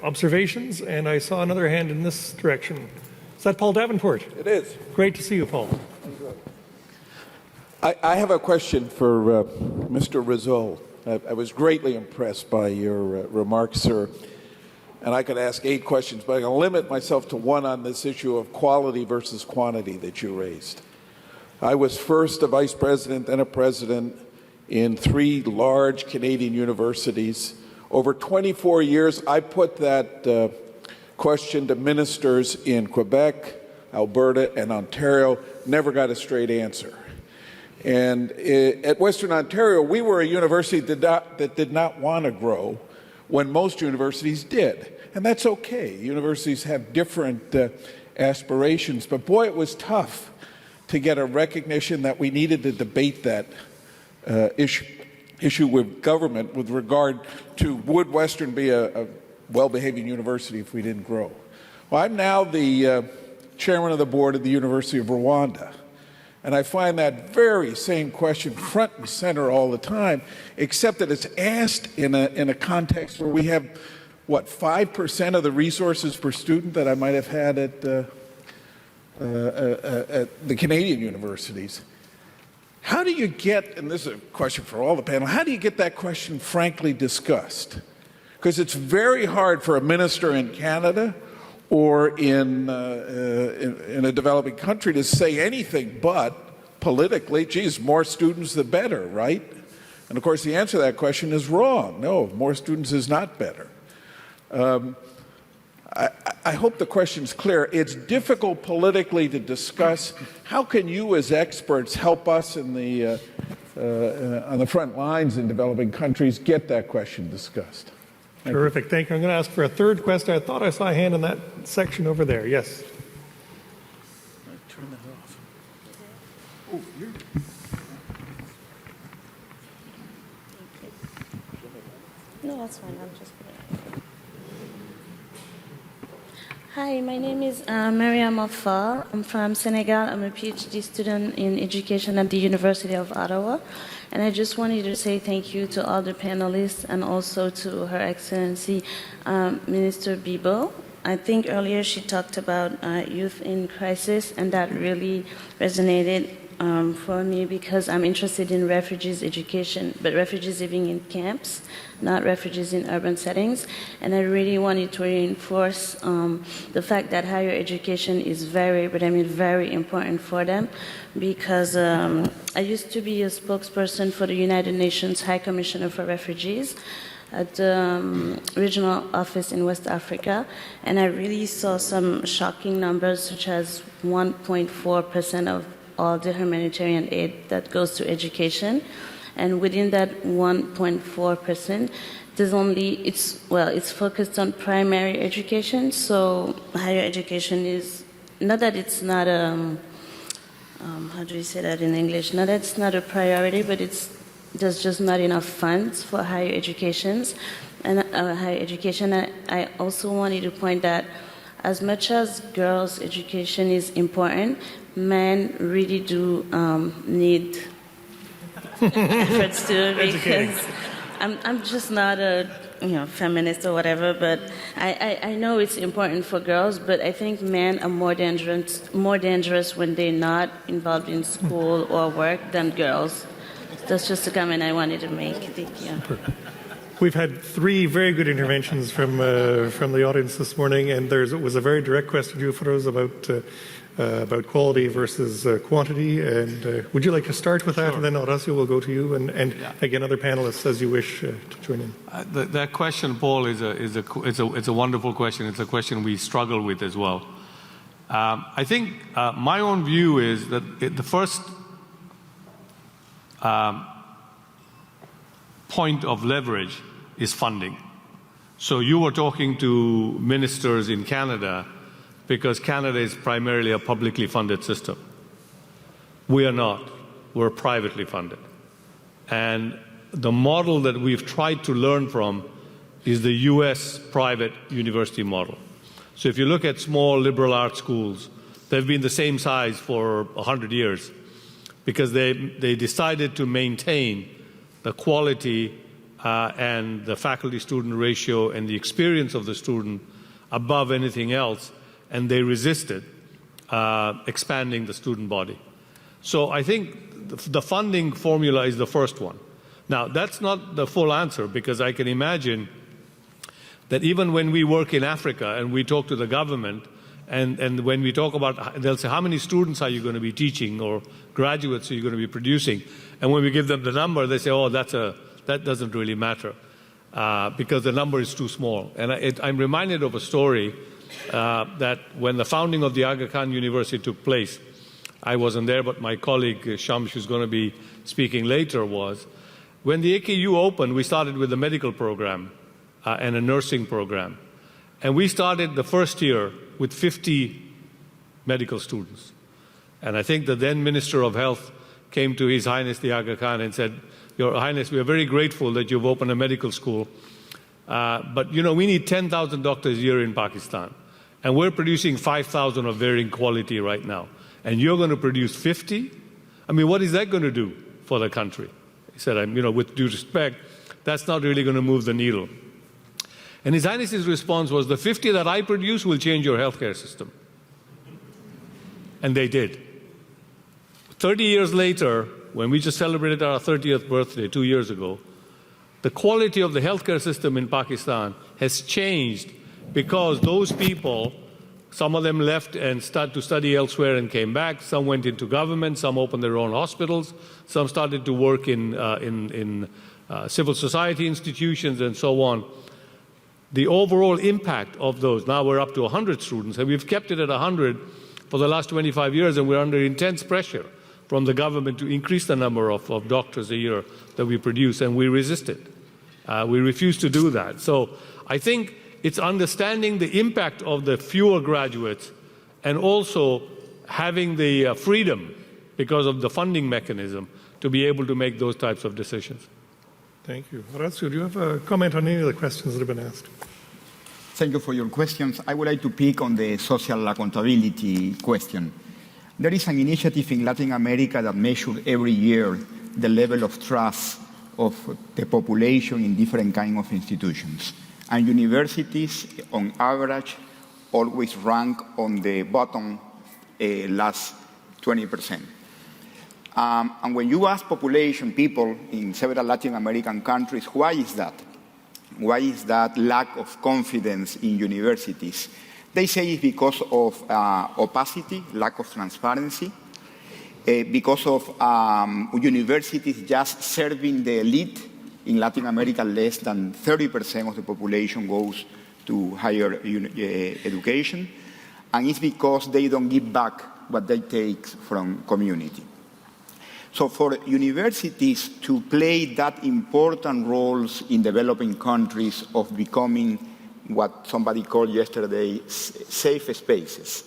Speaker 5: observations. And I saw another hand in this direction. Is that Paul Davenport?
Speaker 10: It is.
Speaker 5: Great to see you, Paul.
Speaker 10: I have a question for Mr. Rasul. I was greatly impressed by your remarks, sir. And I could ask 8 questions, but I'm going to limit myself to one on this issue of quality versus quantity that you raised. I was first a vice president, then a president in 3 large Canadian universities. Over 24 years, I put that question to ministers in Quebec, Alberta, and Ontario, never got a straight answer. And at Western Ontario, we were a university that did not want to grow when most universities did. And that's okay. Universities have different aspirations. But boy, it was tough to get a recognition that we needed to debate that issue with government with regard to would Western be a well-behaving university if we didn't grow. Well, I'm now the chairman of the board of the University of Rwanda. And I find that very same question front and center all the time, except that it's asked in a context where we have, what, 5% of the resources per student that I might have had at the Canadian universities. How do you get, and this is a question for all the panel, how do you get that question frankly discussed? Because it's very hard for a minister in Canada or in a developing country to say anything but politically, geez, more students the better, right? And of course the answer to that question is wrong. No, more students is not better. I hope the question's clear. It's difficult politically to discuss. How can you as experts help us in the, on the front lines in developing countries get that question discussed?
Speaker 5: Terrific. Thank you. I'm going to ask for a third question. I thought I saw a hand in that section over there. Yes.
Speaker 10: Turn that off.
Speaker 11: Oh, you're... No, that's fine. I'm just kidding. Hi, my name is Marie-Claude. I'm from Senegal. I'm a PhD student in education at the University of Ottawa. And I just wanted to say thank you to all the panelists and also to Her Excellency Minister Bibeau. I think earlier she talked about youth in crisis, and that really resonated for me because I'm interested in refugees education, but refugees living in camps, not refugees in urban settings. And I really wanted to reinforce the fact that higher education is very important for them, because I used to be a spokesperson for the United Nations High Commissioner for Refugees at the regional office in West Africa, and I really saw some shocking numbers, such as 1.4% of all the humanitarian aid that goes to education. And within that 1.4%, there's only, it's focused on primary education, so higher education is, not that it's not a, how do you say that in English? Not that it's not a priority, but there's just not enough funds for higher educations. And higher education, I also wanted to point that as much as girls' education is important, men really do need efforts too, because I'm just not a feminist or whatever, but I know it's important for girls, but I think men are more dangerous when they're not involved in school or work than girls. That's just a comment I wanted to make. Thank you.
Speaker 5: We've had three very good interventions from the audience this morning, and there was a very direct question to you, Firoz, about quality versus quantity. And would you like to start with that? Sure. And then Rasul will go to you, and again, other panelists as you wish to join in.
Speaker 3: That question, Paul, is a wonderful question. It's a question we struggle with as well. I think my own view is that the first point of leverage is funding. So you were talking to ministers in Canada because Canada is primarily a publicly funded system. We are not. We're privately funded. And the model that we've tried to learn from is the US private university model. So if you look at small liberal arts schools, they've been the same size for 100 years because they decided to maintain the quality and the faculty-student ratio and the experience of the student above anything else, and they resisted expanding the student body. So I think the funding formula is the first one. Now, that's not the full answer, because I can imagine that even when we work in Africa and we talk to the government, and when we talk about, they'll say, how many students are you going to be teaching or graduates are you going to be producing? And when we give them the number, they say, oh, that doesn't really matter because the number is too small. And I'm reminded of a story that when the founding of the Aga Khan University took place, I wasn't there, but my colleague Shams, who's going to be speaking later, was. When the AKU opened, we started with a medical program and a nursing program. And we started the first year with 50 medical students. And I think the then Minister of Health came to His Highness the Aga Khan and said, Your Highness, we are very grateful that you've opened a medical school, but we need 10,000 doctors a year in Pakistan. And we're producing 5,000 of varying quality right now. And you're going to produce 50? I mean, what is that going to do for the country? He said, with due respect, that's not really going to move the needle. And His Highness's response was, the 50 that I produce will change your healthcare system. And they did. 30 years later, when we just celebrated our 30th birthday 2 years ago, the quality of the healthcare system in Pakistan has changed because those people, some of them left and started to study elsewhere and came back. Some went into government. Some opened their own hospitals. Some started to work in civil society institutions and so on. The overall impact of those, now we're up to 100 students, and we've kept it at 100 for the last 25 years, and we're under intense pressure from the government to increase the number of doctors a year that we produce, and we resisted. We refuse to do that. So I think it's understanding the impact of the fewer graduates and also having the freedom, because of the funding mechanism, to be able to make those types of decisions.
Speaker 5: Thank you. Rasul, do you have a comment on any of the questions that have been asked?
Speaker 8: Thank you for your questions. I would like to pick on the social accountability question. There is an initiative in Latin America that measures every year the level of trust of the population in different kinds of institutions. And universities, on average, always rank on the bottom last 20%. And when you ask population, people in several Latin American countries, why is that? Why is that lack of confidence in universities? They say it's because of opacity, lack of transparency, because of universities just serving the elite. In Latin America, less than 30% of the population goes to higher education, and it's because they don't give back what they take from community. So for universities to play that important roles in developing countries of becoming what somebody called yesterday safe spaces,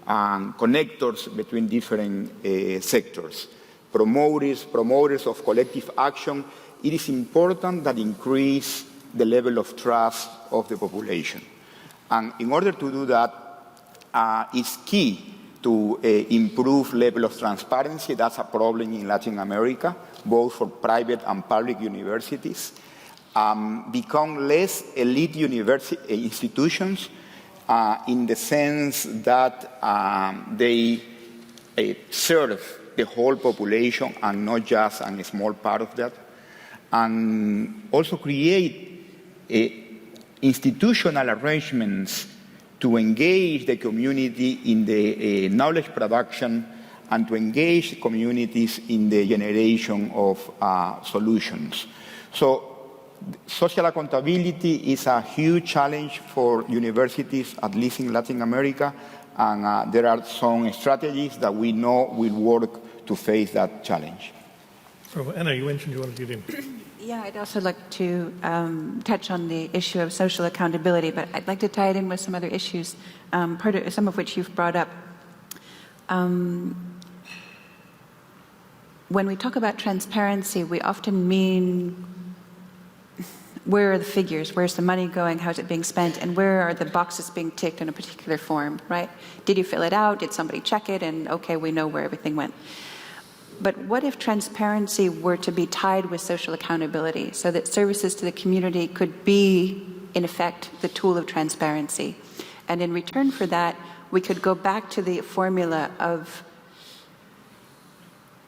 Speaker 8: and connectors between different sectors, promoters of collective action, it is important that increase the level of trust of the population. And in order to do that, it's key to improve level of transparency. That's a problem in Latin America, both for private and public universities. Become less elite institutions in the sense that they serve the whole population and not just a small part of that. And also create institutional arrangements to engage the community in the knowledge production and to engage communities in the generation of solutions. So social accountability is a huge challenge for universities, at least in Latin America, and there are some strategies that we know will work to face that challenge.
Speaker 5: So Anna, you mentioned you wanted to get in.
Speaker 6: Yeah, I'd also like to touch on the issue of social accountability, but I'd like to tie it in with some other issues, some of which you've brought up. When we talk about transparency, we often mean where are the figures, where's the money going, how's it being spent, and where are the boxes being ticked in a particular form, right? Did you fill it out? Did somebody check it? And okay, we know where everything went. But what if transparency were to be tied with social accountability so that services to the community could be, in effect, the tool of transparency? And in return for that, we could go back to the formula of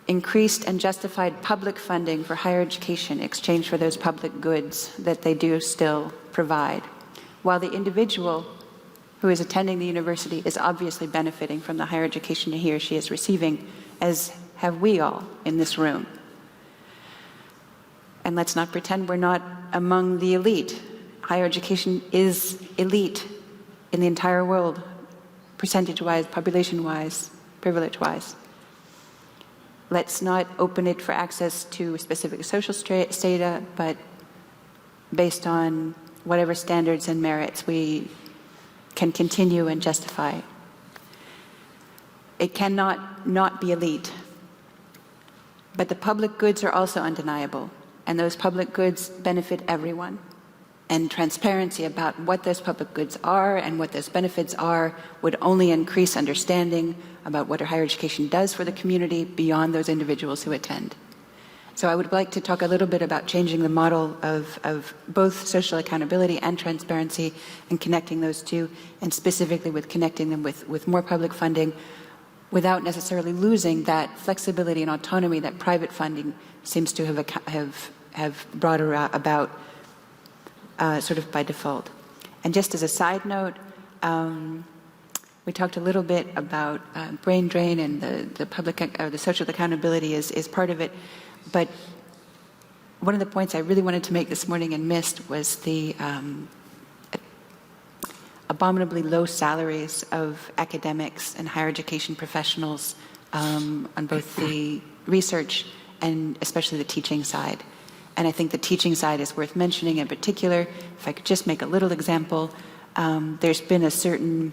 Speaker 6: increased and justified public funding for higher education in exchange for those public goods that they do still provide, while the individual who is attending the university is obviously benefiting from the higher education he or she is receiving, as have we all in this room. And let's not pretend we're not among the elite. Higher education is elite in the entire world, percentage-wise, population-wise, privilege-wise. Let's not open it for access to specific social strata, but based on whatever standards and merits we can continue and justify. It cannot not be elite. But the public goods are also undeniable, and those public goods benefit everyone. And transparency about what those public goods are and what those benefits are would only increase understanding about what higher education does for the community beyond those individuals who attend. So I would like to talk a little bit about changing the model of both social accountability and transparency and connecting those two, and specifically with connecting them with more public funding, without necessarily losing that flexibility and autonomy that private funding seems to have brought about sort of by default. And just as a side note, we talked a little bit about brain drain, and the social accountability is part of it. But one of the points I really wanted to make this morning and missed was the abominably low salaries of academics and higher education professionals on both the research and especially the teaching side. And I think the teaching side is worth mentioning in particular. If I could just make a little example, there's been a certain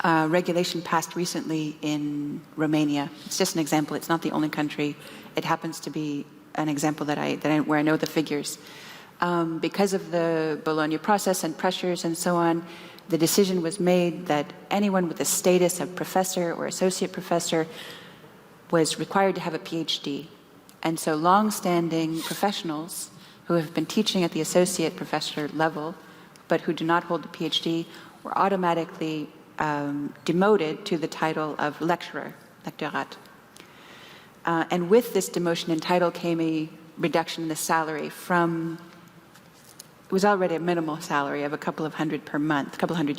Speaker 6: regulation passed recently in Romania. It's just an example. It's not the only country. It happens to be an example where I know the figures. Because of the Bologna process and pressures and so on, the decision was made that anyone with the status of professor or associate professor was required to have a PhD. And so long-standing professionals who have been teaching at the associate professor level, but who do not hold a PhD, were automatically demoted to the title of lecturer, lectorat. And with this demotion in title came a reduction in the salary from, it was already a minimal salary of a couple of hundred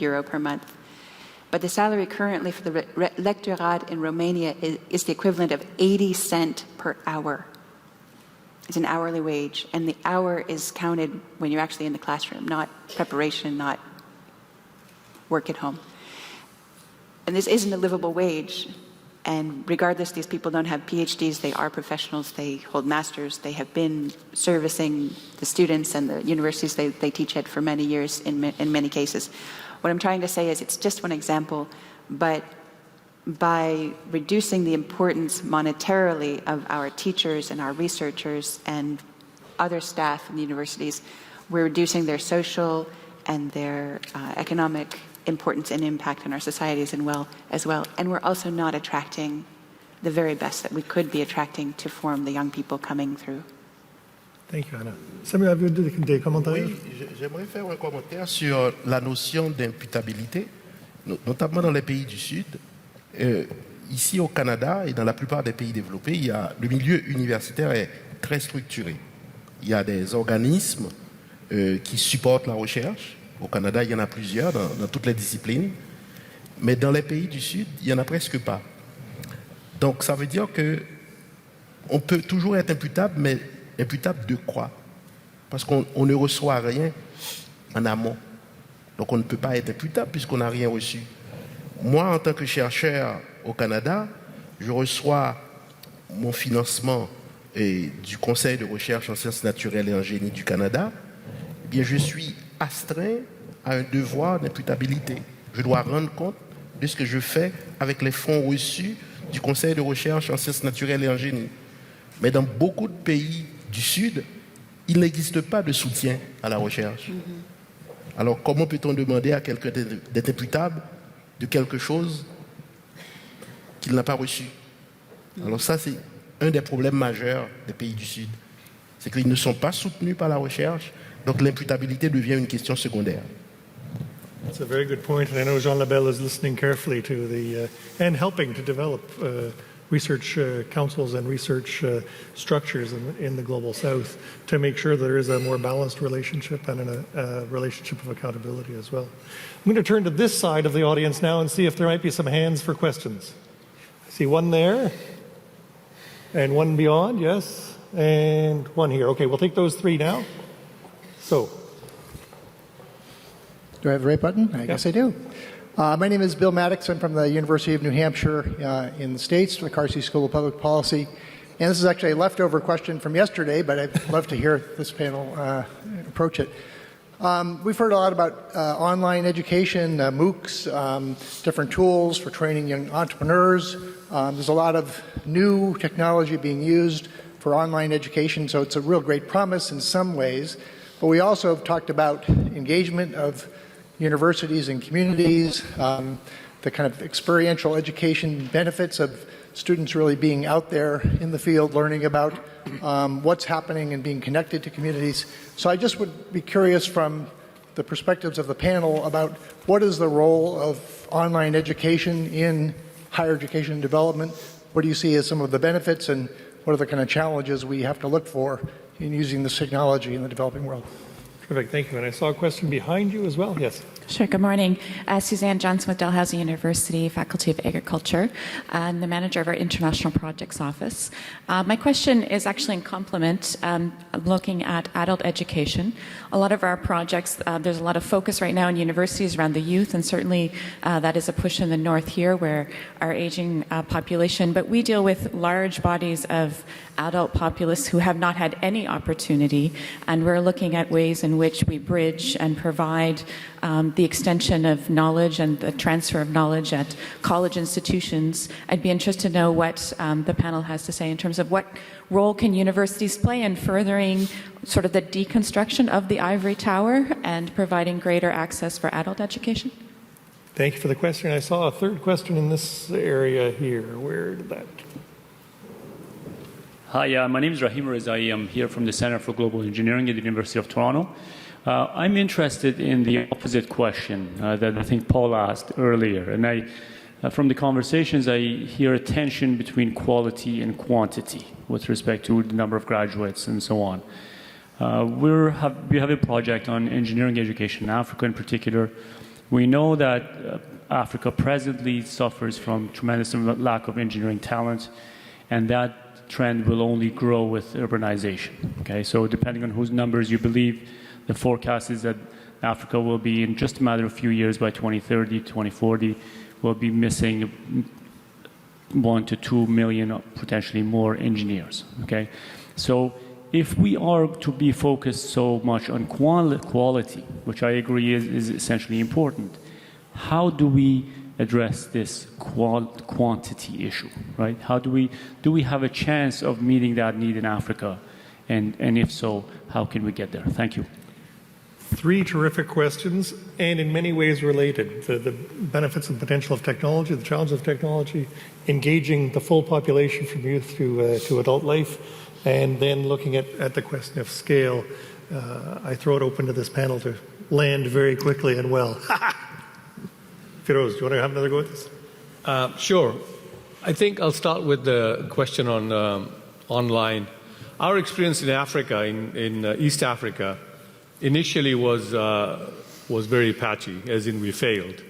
Speaker 6: euro per month. But the salary currently for the lectorat in Romania is the equivalent of 80 cents per hour. It's an hourly wage, and the hour is counted when you're actually in the classroom, not preparation, not work at home. And this isn't a livable wage. And regardless, these people don't have PhDs, they are professionals, they hold masters, they have been servicing the students and the universities they teach at for many years in many cases. What I'm trying to say is it's just one example, but by reducing the importance monetarily of our teachers and our researchers and other staff in the universities, we're reducing their social and their economic importance and impact on our societies as well. And we're also not attracting the very best that we could be attracting to form the young people coming through.
Speaker 5: Thank you, Anna. Samuel, avez-vous des commentaires?
Speaker 7: Oui, j'aimerais faire un commentaire sur la notion d'imputabilité, notamment dans les pays du Sud. Ici au Canada et dans la plupart des pays développés, le milieu universitaire est très structuré. Il y a des organismes qui supportent la recherche. Au Canada, il y en a plusieurs dans toutes les disciplines. Mais dans les pays du Sud, il n'y en a presque pas. Donc ça veut dire qu'on peut toujours être imputable, mais imputable de quoi? Parce qu'on ne reçoit rien en amont. Donc on ne peut pas être imputable puisqu'on n'a rien reçu. Moi, en tant que chercheur au Canada, je reçois mon financement du Conseil de recherche en sciences naturelles et en génie du Canada. Eh bien, je suis astreint à un devoir d'imputabilité. Je dois rendre compte de ce que je fais avec les fonds reçus du Conseil de recherche en sciences naturelles et en génie. Mais dans beaucoup de pays du Sud, il n'existe pas de soutien à la recherche. Alors, comment peut-on demander à quelqu'un d'être imputable de quelque chose qu'il n'a pas reçu? Alors ça, c'est un des problèmes majeurs des pays du Sud. C'est qu'ils ne sont pas soutenus par la recherche, donc l'imputabilité devient une question secondaire.
Speaker 5: That's a very good point, and I know Jean Labelle is listening carefully to and helping to develop research councils and research structures in the Global South to make sure there is a more balanced relationship and a relationship of accountability as well. I'm going to turn to this side of the audience now and see if there might be some hands for questions. I see one there, and one beyond, yes, and one here. Okay, we'll take those three now. So.
Speaker 12: Do I have the right button? I guess I do. My name is Bill Maddox. I'm from the University of New Hampshire in the States, the Carsey School of Public Policy. And this is actually a leftover question from yesterday, but I'd love to hear this panel approach it. We've heard a lot about online education, MOOCs, different tools for training young entrepreneurs. There's a lot of new technology being used for online education, so it's a real great promise in some ways. But we also have talked about engagement of universities and communities, the kind of experiential education benefits of students really being out there in the field, learning about what's happening and being connected to communities. So I just would be curious from the perspectives of the panel about what is the role of online education in higher education and development? What do you see as some of the benefits, and what are the kind of challenges we have to look for in using this technology in the developing world?
Speaker 5: Perfect, thank you. And I saw a question behind you as well. Yes.
Speaker 13: Sure, good morning. Suzanne Johnson with Dalhousie University, Faculty of Agriculture, and the manager of our International Projects Office. My question is actually in complement, looking at adult education. A lot of our projects, there's a lot of focus right now in universities around the youth, and certainly that is a push in the north here where our aging population, but we deal with large bodies of adult populace who have not had any opportunity, and we're looking at ways in which we bridge and provide the extension of knowledge and the transfer of knowledge at college institutions. I'd be interested to know what the panel has to say in terms of what role can universities play in furthering sort of the deconstruction of the ivory tower and providing greater access for adult education.
Speaker 5: Thank you for the question. I saw a third question in this area here. Where did that?
Speaker 14: Hi, my name is Rahim Rezai. I'm here from the Center for Global Engineering at the University of Toronto. I'm interested in the opposite question that I think Paul asked earlier. And from the conversations, I hear a tension between quality and quantity with respect to the number of graduates and so on. We have a project on engineering education in Africa in particular. We know that Africa presently suffers from tremendous lack of engineering talent, and that trend will only grow with urbanization. Okay, so depending on whose numbers you believe, the forecast is that Africa will be, in just a matter of a few years, by 2030, 2040, will be missing 1 to 2 million, potentially more engineers. Okay, so if we are to be focused so much on quality, which I agree is essentially important, how do we address this quantity issue, right? How do we have a chance of meeting that need in Africa? And if so, how can we get there? Thank you.
Speaker 5: Three terrific questions, and in many ways related. The benefits and potential of technology, the challenges of technology, engaging the full population from youth to adult life, and then looking at the question of scale. I throw it open to this panel to land very quickly and well. Firoz, do you want to have another go at this?
Speaker 3: Sure. I think I'll start with the question on online. Our experience in Africa, in East Africa, initially was very patchy, as in we failed.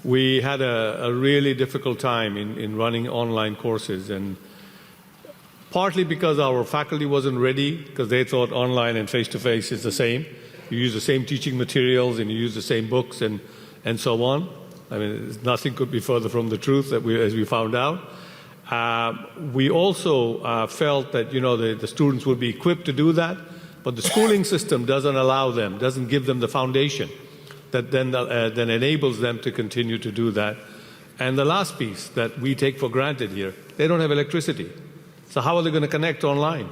Speaker 3: We had a really difficult time in running online courses, and partly because our faculty wasn't ready, because they thought online and face-to-face is the same. You use the same teaching materials and you use the same books and so on. I mean, nothing could be further from the truth as we found out. We also felt that, the students would be equipped to do that, but the schooling system doesn't allow them, doesn't give them the foundation that then enables them to continue to do that. And the last piece that we take for granted here, they don't have electricity. So how are they going to connect online?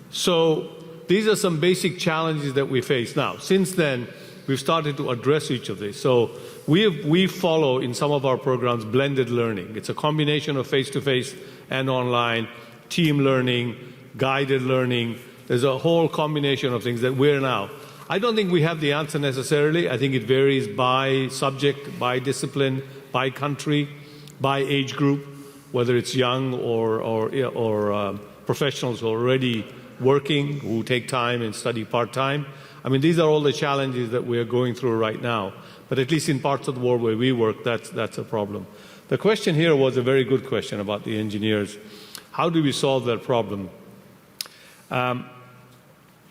Speaker 3: So these are some basic challenges that we face now. Since then, we've started to address each of these. So we follow in some of our programs blended learning. It's a combination of face-to-face and online, team learning, guided learning. There's a whole combination of things that we're now. I don't think we have the answer necessarily. I think it varies by subject, by discipline, by country, by age group, whether it's young or professionals who are already working, who take time and study part-time. I mean, these are all the challenges that we are going through right now. But at least in parts of the world where we work, that's a problem. The question here was a very good question about the engineers. How do we solve that problem?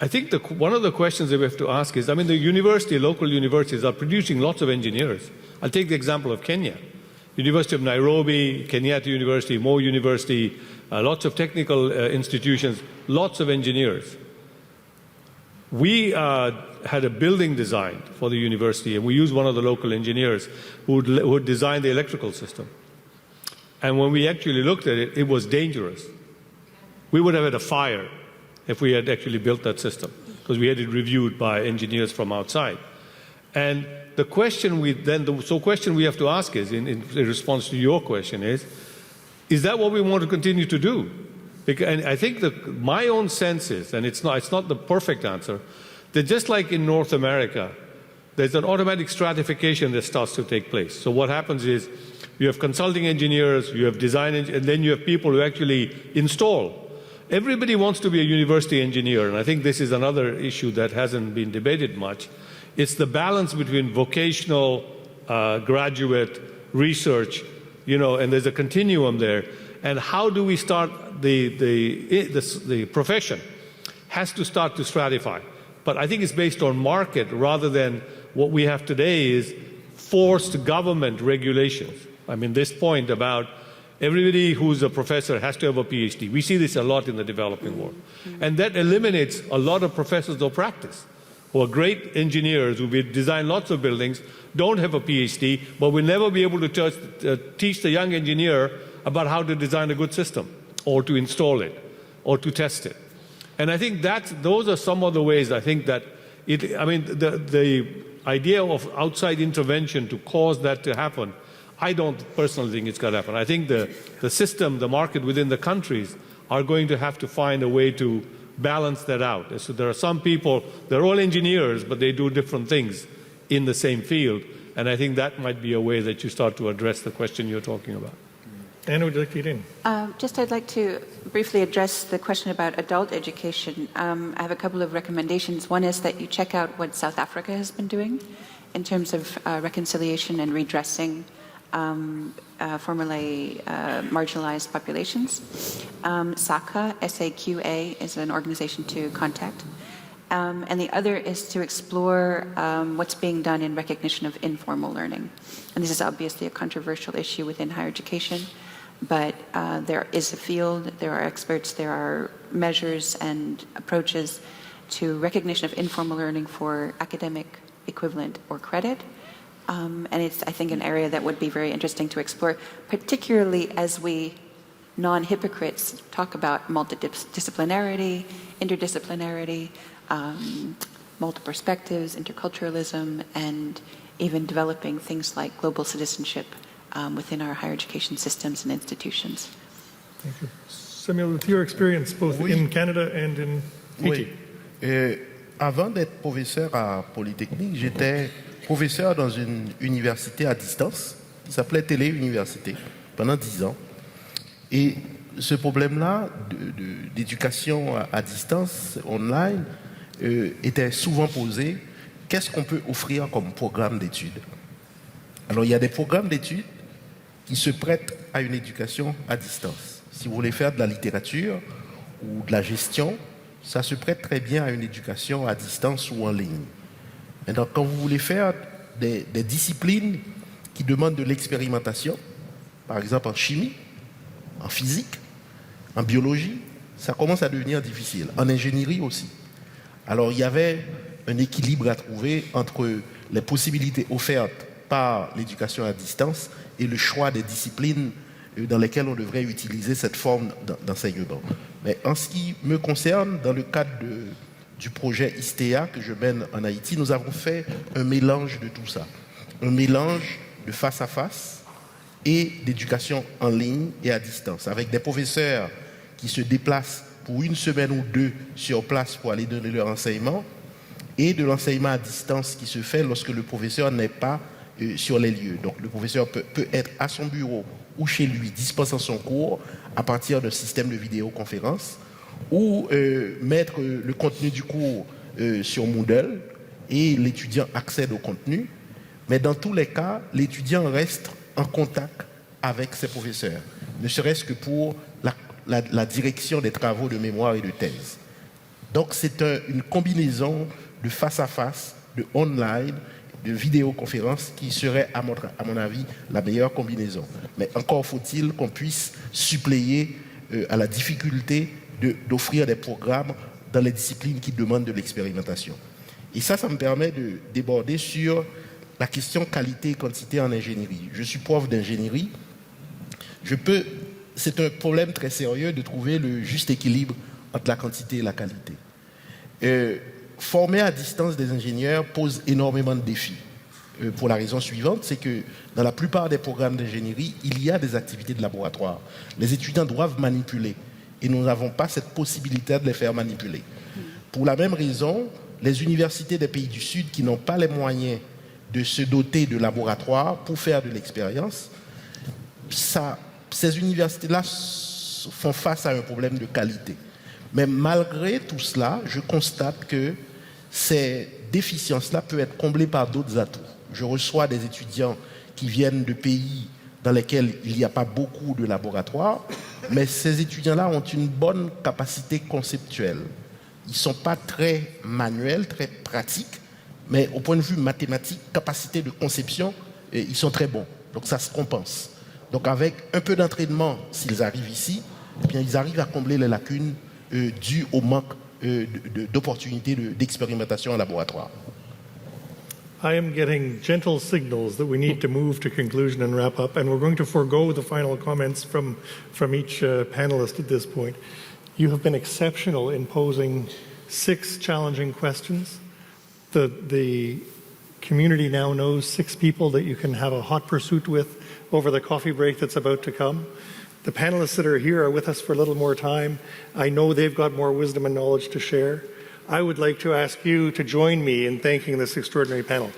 Speaker 3: I think one of the questions that we have to ask is, the local universities are producing lots of engineers. I'll take the example of Kenya. University of Nairobi, Kenyatta University, Moi University, lots of technical institutions, lots of engineers. We had a building designed for the university, and we used one of the local engineers who would design the electrical system. And when we actually looked at it, it was dangerous. We would have had a fire if we had actually built that system, because we had it reviewed by engineers from outside. And the question we have to ask is, in response to your question, is that what we want to continue to do? And I think that my own sense is, and it's not the perfect answer, that just like in North America, there's an automatic stratification that starts to take place. So what happens is you have consulting engineers, you have design engineers, and then you have people who actually install. Everybody wants to be a university engineer, and I think this is another issue that hasn't been debated much, It's the balance between vocational, graduate, research, and there's a continuum there. And how do we start the profession has to start to stratify. But I think it's based on market rather than what we have today is forced government regulations. I mean, this point about everybody who's a professor has to have a PhD. We see this a lot in the developing world. And that eliminates a lot of professors of practice who are great engineers who will design lots of buildings, don't have a PhD, but will never be able to teach the young engineer about how to design a good system or to install it or to test it. And I think those are some of the ways I think that the idea of outside intervention to cause that to happen, I don't personally think it's going to happen. I think the system, the market within the countries are going to have to find a way to balance that out. So there are some people, they're all engineers, but they do different things in the same field. And I think that might be a way that you start to address the question you're talking about.
Speaker 5: Anna, would you like to get in?
Speaker 6: I'd like to briefly address the question about adult education. I have a couple of recommendations. One is that you check out what South Africa has been doing in terms of reconciliation and redressing formerly marginalized populations. SAQA, S-A-Q-A, is an organization to contact. And the other is to explore what's being done in recognition of informal learning. And this is obviously a controversial issue within higher education, but there is a field, there are experts, there are measures and approaches to recognition of informal learning for academic equivalent or credit. And it's, I think, an area that would be very interesting to explore, particularly as we non-hypocrites talk about multidisciplinarity, interdisciplinarity, multiple perspectives, interculturalism, and even developing things like global citizenship within our higher education systems and institutions.
Speaker 5: Thank you. Samuel, with your experience both in Canada and in Haiti.
Speaker 7: Avant d'être professeur à Polytechnique, j'étais professeur dans une université à distance qui s'appelait Télé-Université pendant 10 ans. Et ce problème-là d'éducation à distance, online, était souvent posé. Qu'est-ce qu'on peut offrir comme programme d'études? Alors, il y a des programmes d'études qui se prêtent à une éducation à distance. Si vous voulez faire de la littérature ou de la gestion, ça se prête très bien à une éducation à distance ou en ligne. Maintenant, quand vous voulez faire des disciplines qui demandent de l'expérimentation, par exemple en chimie, en physique, en biologie, ça commence à devenir difficile. En ingénierie aussi. Alors, il y avait un équilibre à trouver entre les possibilités offertes par l'éducation à distance et le choix des disciplines dans lesquelles on devrait utiliser cette forme d'enseignement. Mais en ce qui me concerne, dans le cadre du projet ISTEA que je mène en Haïti, nous avons fait un mélange de tout ça. Un mélange de face à face et d'éducation en ligne et à distance, avec des professeurs qui se déplacent pour une semaine ou deux sur place pour aller donner leur enseignement, et de l'enseignement à distance qui se fait lorsque le professeur n'est pas sur les lieux. Donc le professeur peut être à son bureau ou chez lui, dispensant son cours à partir d'un système de vidéoconférence, ou mettre le contenu du cours sur Moodle et l'étudiant accède au contenu. Mais dans tous les cas, l'étudiant reste en contact avec ses professeurs, ne serait-ce que pour la direction des travaux de mémoire et de thèse. Donc c'est une combinaison de face à face, de online, de vidéoconférence qui serait, à mon avis, la meilleure combinaison. Mais encore faut-il qu'on puisse suppléer à la difficulté d'offrir des programmes dans les disciplines qui demandent de l'expérimentation. Et ça me permet de déborder sur la question qualité et quantité en ingénierie. Je suis prof d'ingénierie. C'est un problème très sérieux de trouver le juste équilibre entre la quantité et la qualité. Former à distance des ingénieurs pose énormément de défis. Pour la raison suivante, c'est que dans la plupart des programmes d'ingénierie, il y a des activités de laboratoire. Les étudiants doivent manipuler et nous n'avons pas cette possibilité de les faire manipuler. Pour la même raison, les universités des pays du Sud qui n'ont pas les moyens de se doter de laboratoires pour faire de l'expérience, ces universités-là font face à un problème de qualité. Mais malgré tout cela, je constate que ces déficiences-là peuvent être comblées par d'autres atouts. Je reçois des étudiants qui viennent de pays dans lesquels il n'y a pas beaucoup de laboratoires, mais ces étudiants-là ont une bonne capacité conceptuelle. Ils ne sont pas très manuels, très pratiques, mais au point de vue mathématique, capacité de conception, ils sont très bons. Donc ça se compense. Donc avec un peu d'entraînement, s'ils arrivent ici, eh bien, ils arrivent à combler les lacunes dues au manque d'opportunités d'expérimentation en laboratoire.
Speaker 5: I am getting gentle signals that we need to move to conclusion and wrap up, and we're going to forego the final comments from each panelist at this point. You have been exceptional in posing 6 challenging questions. The community now knows 6 people that you can have a hot pursuit with over the coffee break that's about to come. The panelists that are here are with us for a little more time. I know they've got more wisdom and knowledge to share. I would like to ask you to join me in thanking this extraordinary panel.